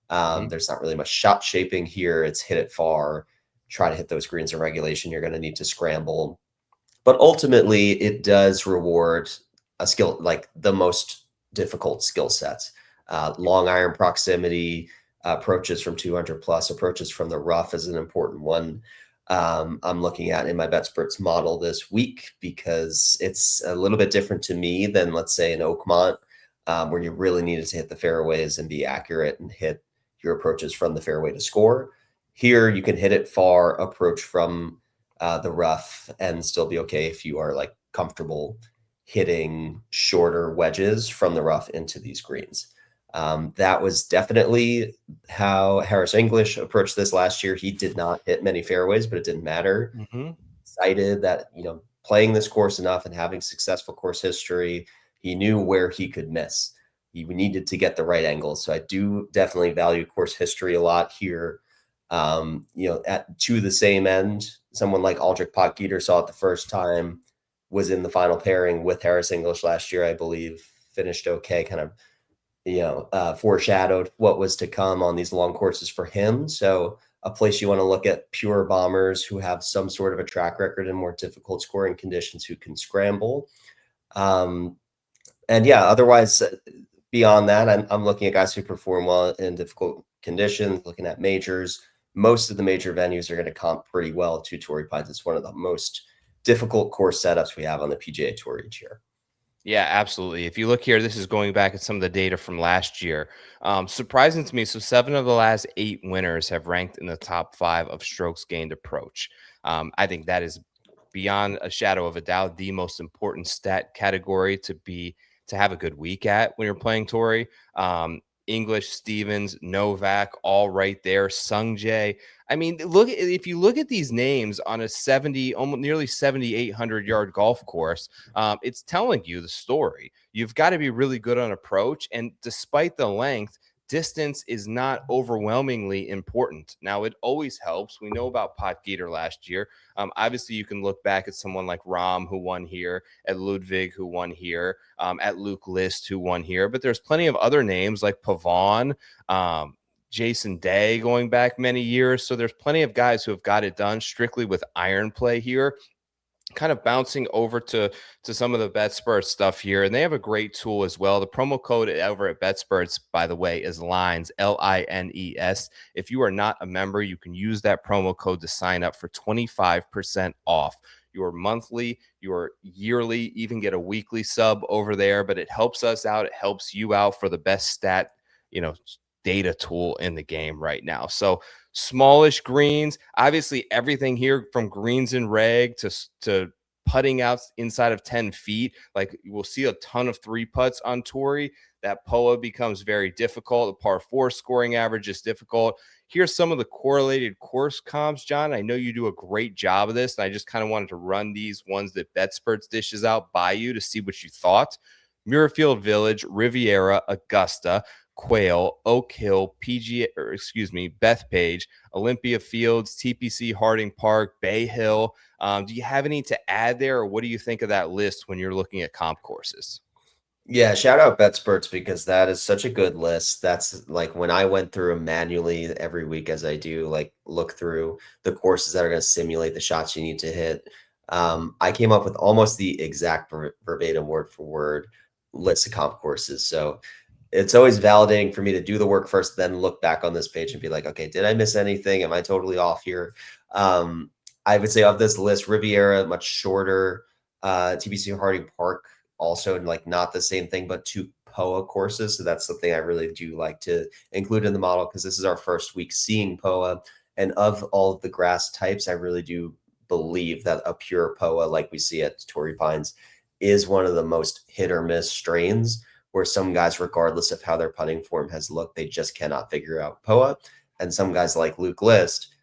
There's not really much shot shaping here. It's hit it far, try to hit those greens in regulation. You're going to need to scramble. But ultimately, it does reward a skill, like the most difficult skill sets. Long iron proximity, approaches from 200 plus, approaches from the rough is an important one. I'm looking at in my BetSperts model this week because it's a little bit different to me than, let's say, an Oakmont, where you really needed to hit the fairways and be accurate and hit your approaches from the fairway to score. Here, you can hit it far, approach from the rough, and still be okay if you are like comfortable hitting shorter wedges from the rough into these greens. That was definitely how Harris English approached this last year. He did not hit many fairways, but it didn't matter. Excited that, playing this course enough and having successful course history, he knew where he could miss. He needed to get the right angles. So I do definitely value course history a lot here. To the same end, someone like Aldrich Potgieter saw it the first time, was in the final pairing with Harris English last year, I believe, finished okay, kind of, foreshadowed what was to come on these long courses for him. So a place you want to look at, pure bombers who have some sort of a track record in more difficult scoring conditions, who can scramble. Otherwise, beyond that, I'm looking at guys who perform well in difficult conditions, looking at majors, most of the major venues are going to comp pretty well to Tory Pines. It's one of the most difficult course setups we have on the PGA Tour each year. Yeah, absolutely. If you look here, this is going back at some of the data from last year. Surprising to me, so 7 of the last 8 winners have ranked in the top 5 of strokes gained approach. I think that is beyond a shadow of a doubt the most important stat category to have a good week at when you're playing Torrey. English, Stevens, Novak, all right there. Sung Jae. I mean, if you look at these names on a 70, almost nearly 7,800 yard golf course, it's telling you the story. You've got to be really good on approach, and despite the length, distance is not overwhelmingly important. Now, it always helps. We know about Potgieter last year. Obviously, you can look back at someone like Rahm, who won here, at Ludwig, who won here, at Luke List, who won here. But there's plenty of other names like Pavon, Jason Day going back many years. So there's plenty of guys who have got it done strictly with iron play here. Kind of bouncing over to some of the BetSperts stuff here, and they have a great tool as well. The promo code over at BetSperts, by the way, is LINES, LINES. If you are not a member, you can use that promo code to sign up for 25% off your monthly, your yearly, even get a weekly sub over there. But it helps us out. It helps you out for the best stat, data tool in the game right now. So smallish greens, obviously everything here from greens and reg to putting out inside of 10 feet. Like we'll see a ton of 3 putts on Torrey. That POA becomes very difficult. The par 4 scoring average is difficult. Here's some of the correlated course comps, John. I know you do a great job of this, and I just kind of wanted to run these ones that BetSperts dishes out by you to see what you thought. Muirfield Village, Riviera, Augusta, Quail, Oak Hill, Bethpage, Olympia Fields, TPC Harding Park, Bay Hill. Do you have any to add there, or what do you think of that list when you're looking at comp courses? Yeah, shout out BetSperts because that is such a good list. That's like when I went through them manually every week, as I do, like look through the courses that are going to simulate the shots you need to hit. I came up with almost the exact verbatim word for word list of comp courses. So it's always validating for me to do the work first, then look back on this page and be like, okay, did I miss anything? Am I totally off here? I would say of this list, Riviera, much shorter, TBC Harding Park, also like not the same thing, but 2 POA courses. So that's something I really do like to include in the model because this is our first week seeing POA. And of all of the grass types, I really do believe that a pure POA like we see at Tory Pines is one of the most hit or miss strains, where some guys, regardless of how their putting form has looked, they just cannot figure out POA. And some guys like Luke List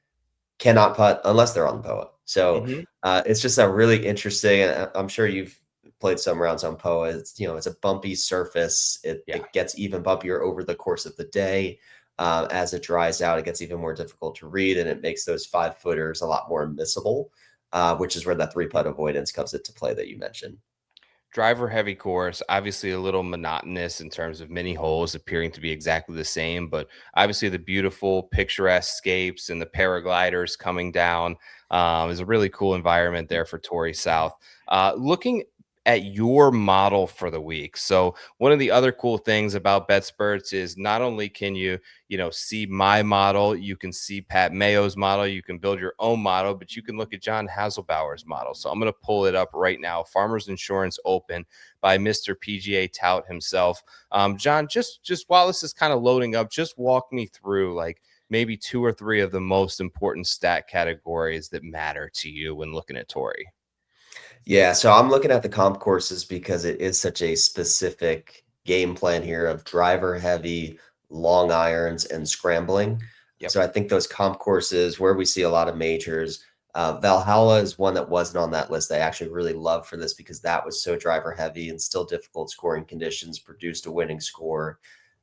cannot putt unless they're on POA. So it's just a really interesting, I'm sure you've played some rounds on POA. It's, it's a bumpy surface. It gets even bumpier over the course of the day. As it dries out, it gets even more difficult to read, and it makes those 5-footers a lot more missable, which is where that 3-putt avoidance comes into play that you mentioned. Driver heavy course, obviously a little monotonous in terms of many holes appearing to be exactly the same, but obviously the beautiful picturesque scapes and the paragliders coming down is a really cool environment there for Torrey South. Looking at your model for the week. So one of the other cool things about BetSperts is not only can you see my model, you can see Pat Mayo's model, you can build your own model, but you can look at John Hasselbauer's model. So I'm going to pull it up right now. Farmers Insurance Open by Mr. PGA Tout himself. John, just while this is kind of loading up, just walk me through like maybe 2 or 3 of the most important stat categories that matter to you when looking at Torrey. Yeah, so I'm looking at the comp courses because it is such a specific game plan here of driver heavy, long irons, and scrambling. Yep. So I think those comp courses where we see a lot of majors, Valhalla is one that wasn't on that list. I actually really love for this because that was so driver heavy and still difficult scoring conditions, produced a winning score.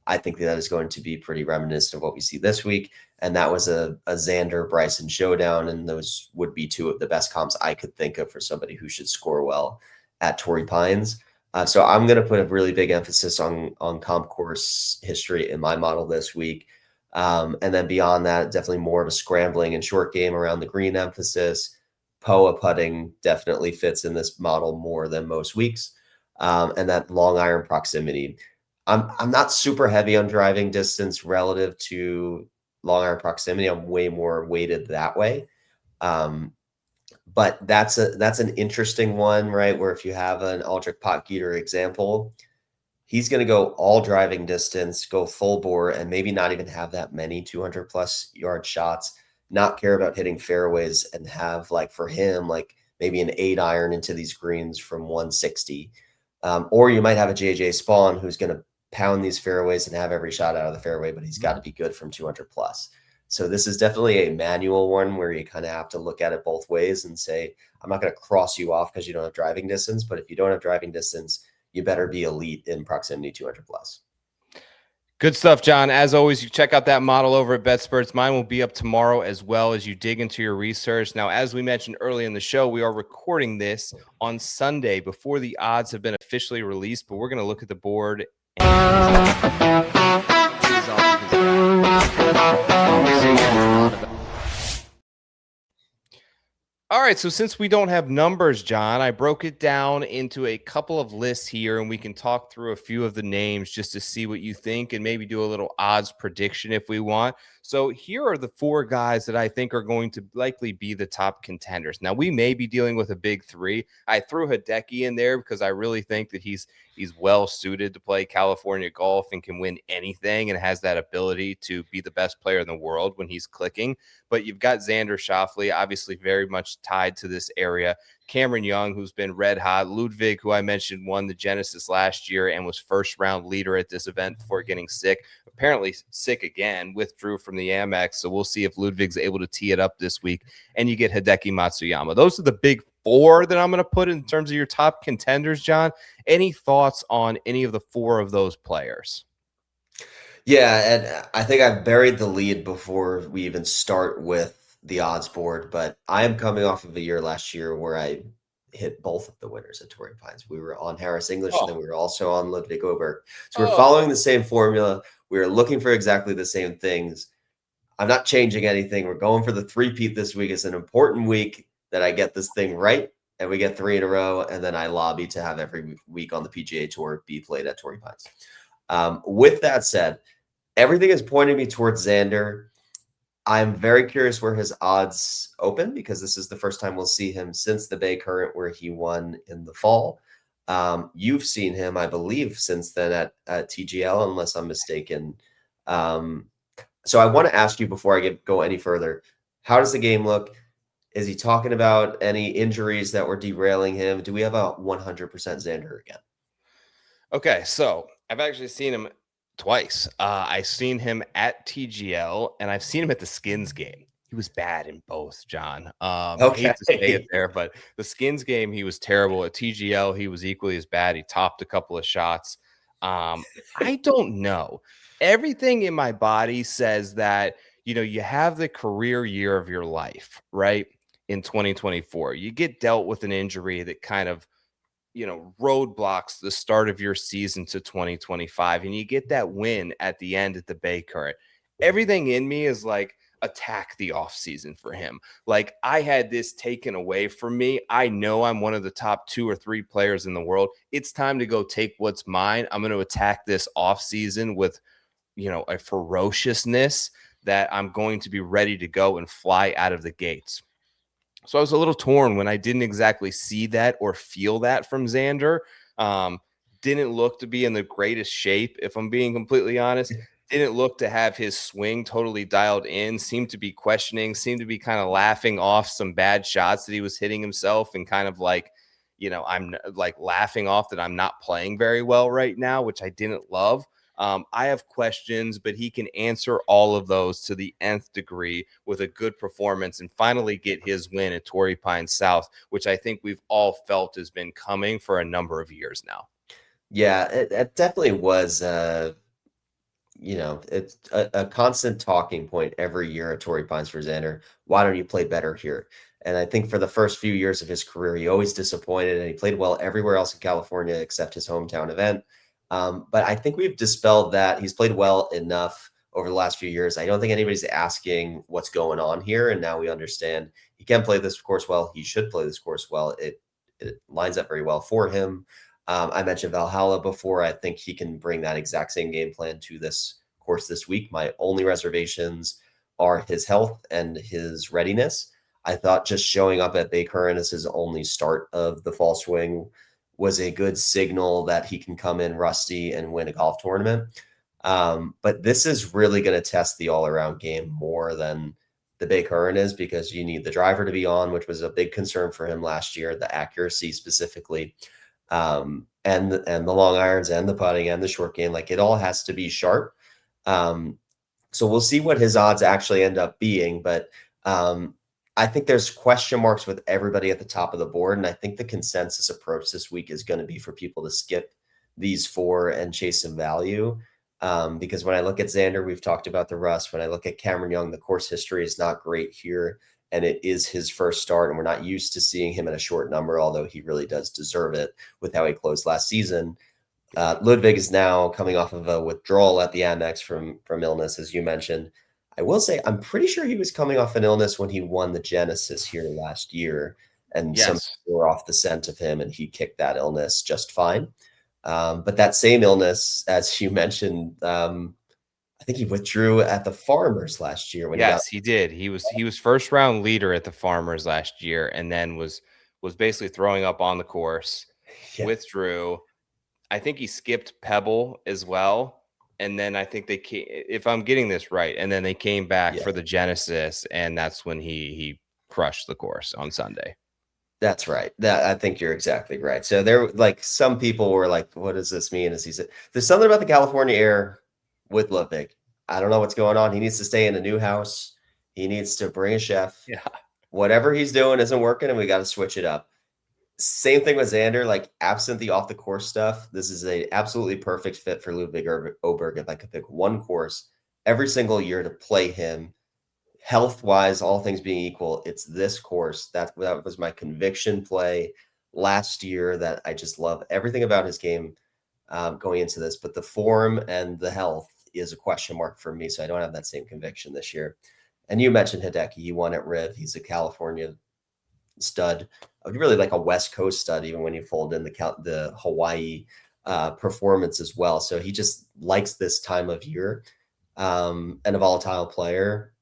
I think that is going to be pretty reminiscent of what we see this week. And that was a Xander Bryson showdown. And those would be 2 of the best comps I could think of for somebody who should score well at Tory Pines. So I'm going to put a really big emphasis on comp course history in my model this week. And then beyond that, definitely more of a scrambling and short game around the green emphasis. POA putting definitely fits in this model more than most weeks. And that long iron proximity. I'm not super heavy on driving distance relative to long iron proximity. I'm way more weighted that way. But that's an interesting one, right? Where if you have an Aldrich Potgieter example, he's going to go all driving distance, go full bore, and maybe not even have that many 200 plus yard shots, not care about hitting fairways, and have, like, for him, like maybe an 8-iron into these greens from 160. Or you might have a JJ Spawn who's going to pound these fairways and have every shot out of the fairway, but he's got to be good from 200 plus. So this is definitely a manual one where you kind of have to look at it both ways and say, I'm not going to cross you off because you don't have driving distance, but if you don't have driving distance, you better be elite in proximity 200 plus. Good stuff, John. As always, you check out that model over at BetSperts. Mine will be up tomorrow as well as you dig into your research. Now, as we mentioned early in the show, we are recording this on Sunday before the odds have been officially released, but we're going to look at the board. All right, so since we don't have numbers, John, I broke it down into a couple of lists here, and we can talk through a few of the names just to see what you think and maybe do a little odds prediction if we want. So here are the 4 guys that I think are going to likely be the top contenders. Now, we may be dealing with a big 3. I threw Hideki in there because I really think that he's well suited to play California golf and can win anything and has that ability to be the best player in the world when he's clicking. But you've got Xander Schauffele, obviously very much tied to this area. Cameron Young, who's been red hot. Ludwig, who I mentioned, won the Genesis last year and was first-round leader at this event before getting sick. Apparently sick again, withdrew from the Amex. So we'll see if Ludwig's able to tee it up this week. And you get Hideki Matsuyama. Those are the big 4 that I'm going to put in terms of your top contenders, John. Any thoughts on any of the 4 of those players? Yeah, and I think I've buried the lead before we even start with the odds board, but I am coming off of a year last year where I hit both of the winners at Tory Pines. We were on Harris English, and then we were also on Ludwig Oberg. So we're following the same formula. We are looking for exactly the same things. I'm not changing anything. We're going for the 3-peat this week. It's an important week that I get this thing right, and we get 3 in a row, and then I lobby to have every week on the PGA Tour be played at Tory Pines. With that said, everything is pointing me towards Xander. I'm very curious where his odds open because this is the first time we'll see him since the Bay Current where he won in the fall. You've seen him, I believe, since then at TGL, unless I'm mistaken. So I want to ask you before I go any further, how does the game look? Is he talking about any injuries that were derailing him? Do we have a 100% Xander again? Okay, so I've actually seen him twice. I've seen him at TGL, and I've seen him at the Skins game. He was bad in both, John. I hate to say it there, but the Skins game, he was terrible. At TGL, he was equally as bad. He topped a couple of shots. I don't know. Everything in my body says that, you have the career year of your life, right? In 2024, you get dealt with an injury that kind of, roadblocks the start of your season to 2025, and you get that win at the end at the Bay Current. Everything in me is like, attack the off season for him. Like, I had this taken away from me. I know I'm one of the top 2 or 3 players in the world. It's time to go take what's mine. I'm going to attack this off season with, a ferociousness that I'm going to be ready to go and fly out of the gates. So I was a little torn when I didn't exactly see that or feel that from Xander. Didn't look to be in the greatest shape, if I'm being completely honest. Didn't look to have his swing totally dialed in. Seemed to be questioning, seemed to be kind of laughing off some bad shots that he was hitting himself and kind of like, I'm like laughing off that I'm not playing very well right now, which I didn't love. I have questions, but he can answer all of those to the nth degree with a good performance and finally get his win at Tory Pines South, which I think we've all felt has been coming for a number of years now. Yeah, it definitely was, it's a constant talking point every year at Tory Pines for Xander. Why don't you play better here? And I think for the first few years of his career, he always disappointed, and he played well everywhere else in California except his hometown event. But I think we've dispelled that. He's played well enough over the last few years. I don't think anybody's asking what's going on here. And now we understand he can play this course well. He should play this course well. It lines up very well for him. I mentioned Valhalla before. I think he can bring that exact same game plan to this course this week. My only reservations are his health and his readiness. I thought just showing up at Bay Current as his only start of the fall swing was a good signal that he can come in rusty and win a golf tournament. But this is really going to test the all-around game more than the Bay Current is, because you need the driver to be on, which was a big concern for him last year, the accuracy specifically, and the long irons and the putting and the short game. Like, it all has to be sharp. So we'll see what his odds actually end up being. But I think there's question marks with everybody at the top of the board. And I think the consensus approach this week is going to be for people to skip these four and chase some value. Because when I look at Xander, we've talked about the rust. When I look at Cameron Young, the course history is not great here, and it is his first start, and we're not used to seeing him at a short number, although he really does deserve it with how he closed last season. Ludwig is now coming off of a withdrawal at the Amex from illness, as you mentioned. I will say I'm pretty sure he was coming off an illness when he won the Genesis here last year, and some people were off the scent of him, and he kicked that illness just fine. But that same illness, as you mentioned, I think he withdrew at the Farmers last year. He did. He was first round leader at the Farmers last year, and then was basically throwing up on the course. Withdrew. I think he skipped Pebble as well, and then I think they came, if I'm getting this right, and then they came back for the Genesis, and that's when he crushed the course on Sunday. That's right. I think you're exactly right. So there, like, some people were like, "What does this mean?" As he said, there's something about the California air with Ludwig. I don't know what's going on. He needs to stay in a new house. He needs to bring a chef. Yeah. Whatever he's doing isn't working, and we got to switch it up. Same thing with Xander. Like, absent the off the course stuff, this is a absolutely perfect fit for Ludwig Oberg. If I could pick one course every single year to play him, health wise, all things being equal, it's this course. That was my conviction play last year. That I just love everything about his game going into this, but the form and the health is a question mark for me. So I don't have that same conviction this year. And you mentioned Hideki. He won at Riv. He's a California stud. I would really like a West Coast stud, even when you fold in the Hawaii performance as well. So he just likes this time of year, and a volatile player,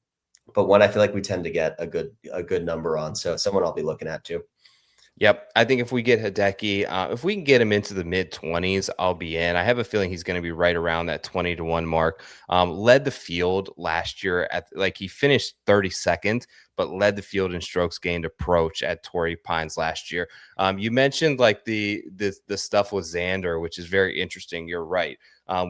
but one I feel like we tend to get a good number on. So someone I'll be looking at too. Yep. I think if we get Hideki, if we can get him into the mid-20s, I'll be in. I have a feeling he's going to be right around that 20-1 mark. Led the field last year he finished 32nd, but led the field in strokes gained approach at Tory Pines last year. You mentioned like the stuff with Xander, which is very interesting. You're right.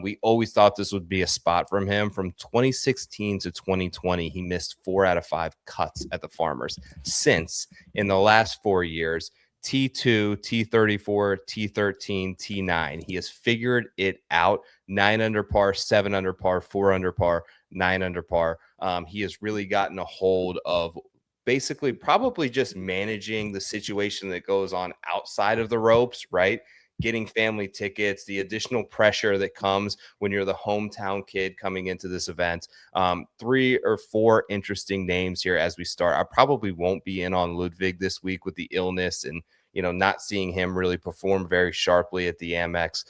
We always thought this would be a spot from him. From 2016 to 2020, he missed 4 out of 5 cuts at the Farmers. Since, in the last 4 years, T2, T34, T13, T9. He has figured it out. 9 under par, 7 under par, 4 under par, 9 under par. He has really gotten a hold of basically probably just managing the situation that goes on outside of the ropes, right? Getting family tickets, the additional pressure that comes when you're the hometown kid coming into this event. 3 or 4 interesting names here as we start. I probably won't be in on Ludwig this week with the illness and, not seeing him really perform very sharply at the Amex.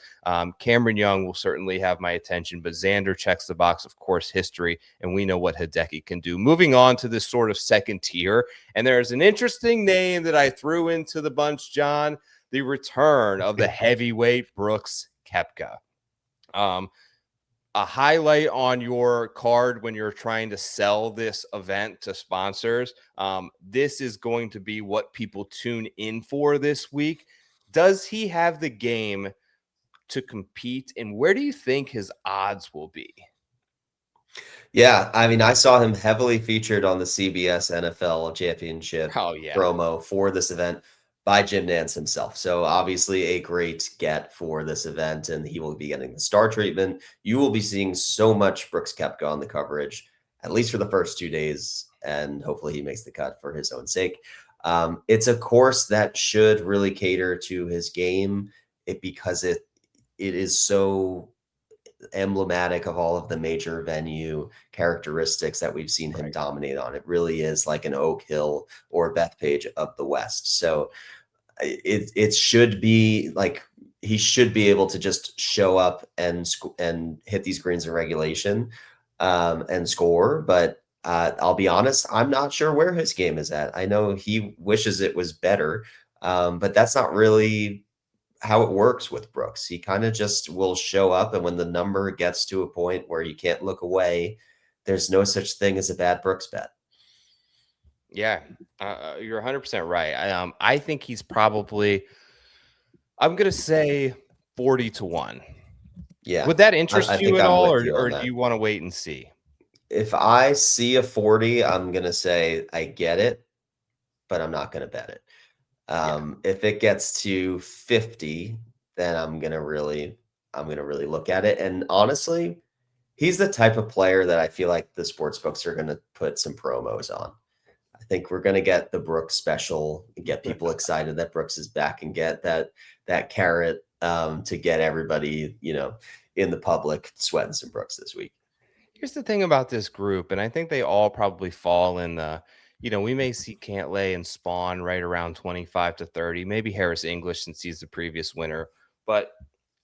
Cameron Young will certainly have my attention, but Xander checks the box, of course, history, and we know what Hideki can do. Moving on to this sort of second tier, and there's an interesting name that I threw into the bunch, John. The return of the heavyweight Brooks Koepka. A highlight on your card when you're trying to sell this event to sponsors. This is going to be what people tune in for this week. Does he have the game to compete? And where do you think his odds will be? Yeah, I mean, I saw him heavily featured on the CBS NFL Championship promo for this event by Jim Nance himself. So obviously a great get for this event, and he will be getting the star treatment. You will be seeing so much Brooks Koepka on the coverage, at least for the first 2 days, and hopefully he makes the cut for his own sake. It's a course that should really cater to his game because it is so emblematic of all of the major venue characteristics that we've seen him dominate on. It really is like an Oak Hill or Bethpage of the West. So it should be like he should be able to just show up and hit these greens in regulation and score. But I'll be honest, I'm not sure where his game is at. I know he wishes it was better, but that's not really how it works with Brooks. He kind of just will show up, and when the number gets to a point where you can't look away, there's no such thing as a bad Brooks bet. Yeah, you're 100% right. I think he's probably, I'm going to say 40-1. Yeah. Would that interest I you think at I'm all, with you on or do that. you want to wait and see? If I see a 40, I'm going to say I get it, but I'm not going to bet it. If it gets to 50, then I'm going to really look at it. And honestly, he's the type of player that I feel like the sports books are going to put some promos on. I think we're going to get the Brooks special and get people excited that Brooks is back and get that carrot to get everybody, in the public sweating some Brooks this week. Here's the thing about this group, and I think they all probably fall in the, we may see Cantlay and Spawn right around 25-30, maybe Harris English since he's the previous winner, but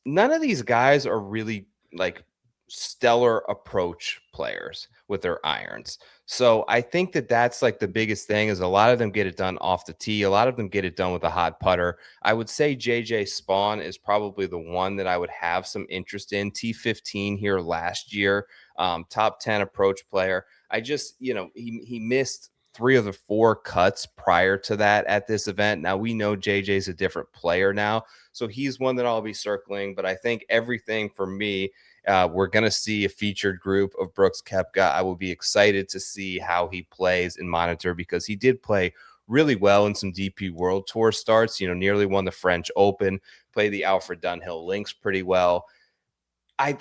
none of these guys are really like stellar approach players with their irons. So I think that that's like the biggest thing is a lot of them get it done off the tee. A lot of them get it done with a hot putter. I would say JJ Spawn is probably the one that I would have some interest in. T15 here last year, top 10 approach player. I just, he missed 3 of the 4 cuts prior to that at this event. Now we know JJ's a different player now, so he's one that I'll be circling. But I think everything for me, we're going to see a featured group of Brooks Koepka. I will be excited to see how he plays and monitor because he did play really well in some DP World Tour starts, nearly won the French Open, played the Alfred Dunhill Links pretty well. I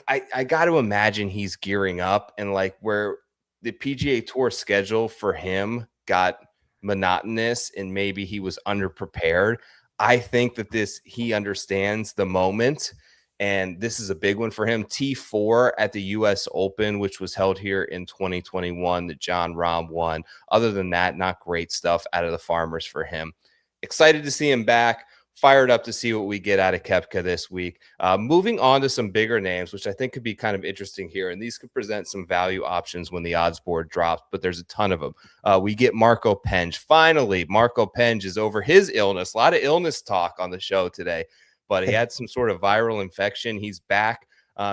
got to imagine he's gearing up, and like where the PGA Tour schedule for him got monotonous and maybe he was underprepared. I think that he understands the moment, and this is a big one for him. T4 at the U.S. Open, which was held here in 2021, that John Rahm won. Other than that, not great stuff out of the Farmers for him. Excited to see him back. Fired up to see what we get out of Koepka this week. Moving on to some bigger names, which I think could be kind of interesting here. And these could present some value options when the odds board drops, but there's a ton of them. We get Marco Penge. Finally, Marco Penge is over his illness. A lot of illness talk on the show today, but he had some sort of viral infection. He's back.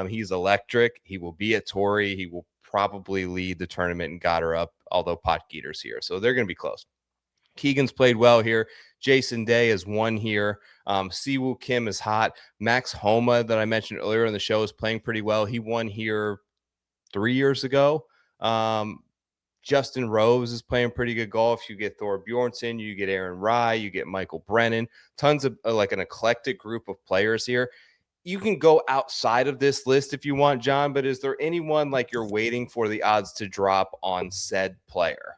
He's electric. He will be at Torrey. He will probably lead the tournament and got her up, although Potgieter's here. So they're going to be close. Keegan's played well here. Jason Day has won here. Siwoo Kim is hot. Max Homa, that I mentioned earlier in the show, is playing pretty well. He won here 3 years ago. Justin Rose is playing pretty good golf. You get Thor Bjornsson, you get Aaron Rye, you get Michael Brennan. Tons of like an eclectic group of players here. You can go outside of this list if you want, John, but is there anyone like you're waiting for the odds to drop on said player?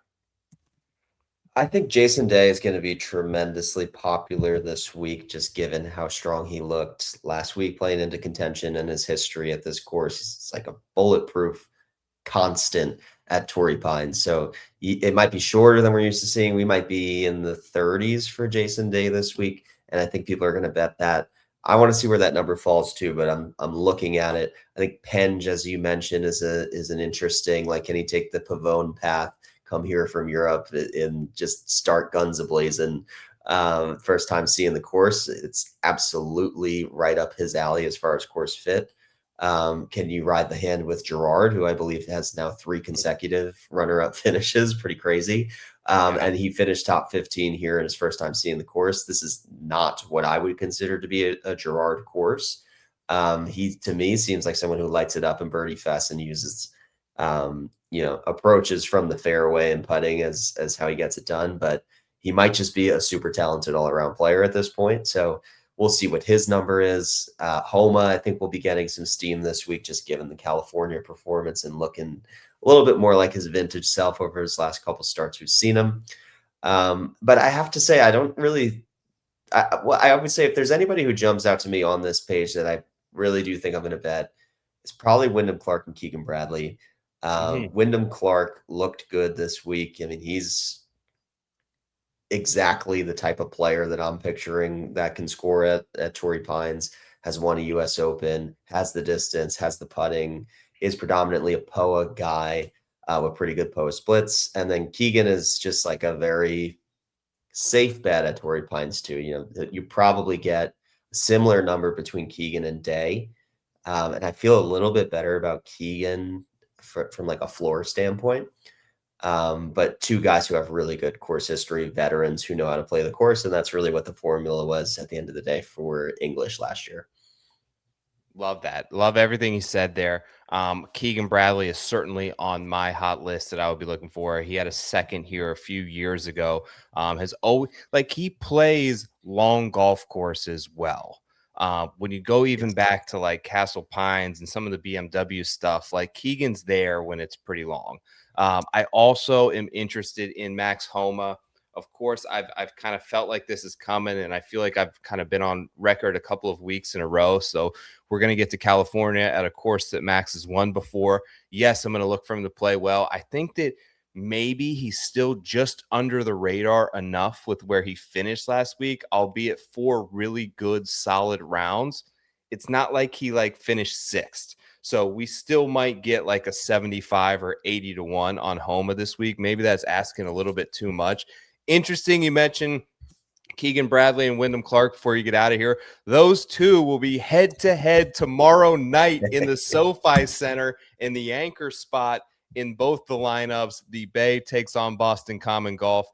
I think Jason Day is going to be tremendously popular this week, just given how strong he looked last week playing into contention and his history at this course. It's like a bulletproof constant at Tory Pines. So it might be shorter than we're used to seeing. We might be in the 30s for Jason Day this week, and I think people are going to bet that. I want to see where that number falls to, but I'm looking at it. I think Penge, as you mentioned, is an interesting, like, can he take the Pavone path? Come here from Europe and just start guns a-blazing. First time seeing the course, it's absolutely right up his alley as far as course fit. Can you ride the hand with Gerard, who I believe has now 3 consecutive runner-up finishes? Pretty crazy. And he finished top 15 here in his first time seeing the course. This is not what I would consider to be a Gerard course. He, to me, seems like someone who lights it up in birdie fest and uses approaches from the fairway and putting as how he gets it done, but he might just be a super talented all-around player at this point. So we'll see what his number is. Homa, I think, will be getting some steam this week, just given the California performance and looking a little bit more like his vintage self over his last couple starts we've seen him. But I have to say, I don't really, I would say if there's anybody who jumps out to me on this page that I really do think I'm going to bet, it's probably Wyndham Clark and Keegan Bradley. Wyndham Clark looked good this week. I mean, he's exactly the type of player that I'm picturing that can score at Tory Pines. has won a US Open, has the distance, has the putting, is predominantly a POA guy with pretty good POA splits. And then Keegan is just like a very safe bet at Tory Pines too. You know, you probably get a similar number between Keegan and Day. And I feel a little bit better about Keegan from like a floor standpoint. But two guys who have really good course history, veterans who know how to play the course. And that's really what the formula was at the end of the day for English last year. Love that. Love everything he said there. Keegan Bradley is certainly on my hot list that I would be looking for. He had a second here a few years ago. Has always, like, he plays long golf courses well. When you go even back to like Castle Pines and some of the BMW stuff, like Keegan's there when it's pretty long. I also am interested in Max Homa. Of course, I've kind of felt like this is coming, and I feel like I've kind of been on record a couple of weeks in a row. So we're going to get to California at a course that Max has won before. Yes, I'm going to look for him to play well. I think that maybe he's still just under the radar enough with where he finished last week, albeit 4 really good, solid rounds. It's not like he like finished 6th. So we still might get like a 75 or 80 to 1 on Homa this week. Maybe that's asking a little bit too much. Interesting, you mentioned Keegan Bradley and Wyndham Clark before you get out of here. Those two will be head-to-head tomorrow night in the SoFi Center in the anchor spot in both the lineups. The Bay takes on Boston Common Golf.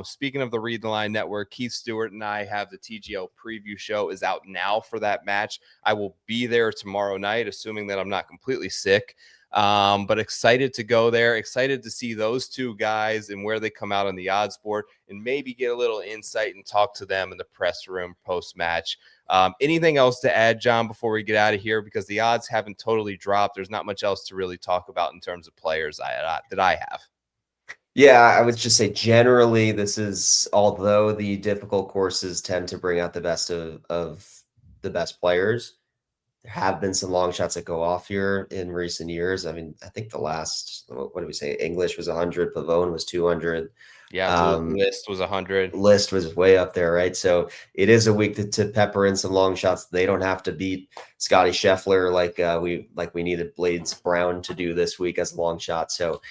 Speaking of the Read the Line Network, Keith Stewart and I have the TGL preview show is out now for that match. I will be there tomorrow night, assuming that I'm not completely sick. But excited to go there, excited to see those two guys and where they come out on the odds board and maybe get a little insight and talk to them in the press room post-match. Anything else to add, John, before we get out of here? Because the odds haven't totally dropped. There's not much else to really talk about in terms of players that I have. Yeah, I would just say generally this is, although the difficult courses tend to bring out the best of the best players, there have been some long shots that go off here in recent years. I mean, I think the last, what did we say? English was 100, Pavone was 200. Yeah, List was 100. List was way up there, right? So it is a week to pepper in some long shots. They don't have to beat Scotty Scheffler like we needed Blades Brown to do this week as a long shot. So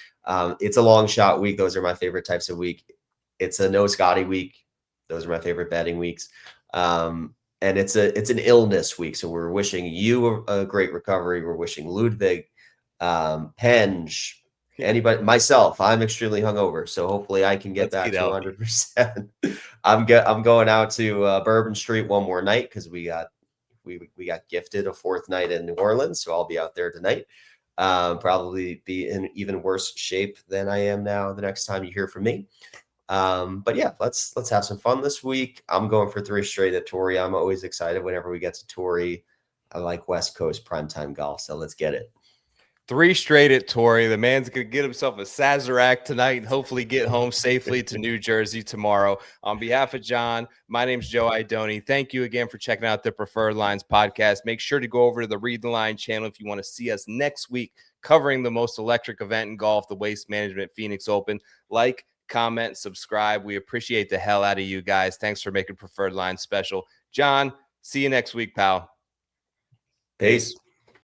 it's a long shot week. Those are my favorite types of week. It's a no Scotty week. Those are my favorite betting weeks. And it's an illness week. So we're wishing you a great recovery. We're wishing Ludwig, Penge, anybody, myself. I'm extremely hungover, so hopefully I can get back to 100%. I'm going out to Bourbon Street one more night because we got gifted a 4th night in New Orleans, so I'll be out there tonight. Probably be in even worse shape than I am now the next time you hear from me. But yeah, let's have some fun this week. I'm going for 3 straight at Torrey. I'm always excited whenever we get to Torrey. I like West Coast primetime golf, so let's get it. 3 straight at Torrey. The man's going to get himself a Sazerac tonight and hopefully get home safely to New Jersey tomorrow. On behalf of John, my name's Joe Idoni. Thank you again for checking out the Preferred Lines podcast. Make sure to go over to the Read the Line channel if you want to see us next week covering the most electric event in golf, the Waste Management Phoenix Open. Like, comment, subscribe. We appreciate the hell out of you guys. Thanks for making Preferred Lines special. John, see you next week, pal. Peace.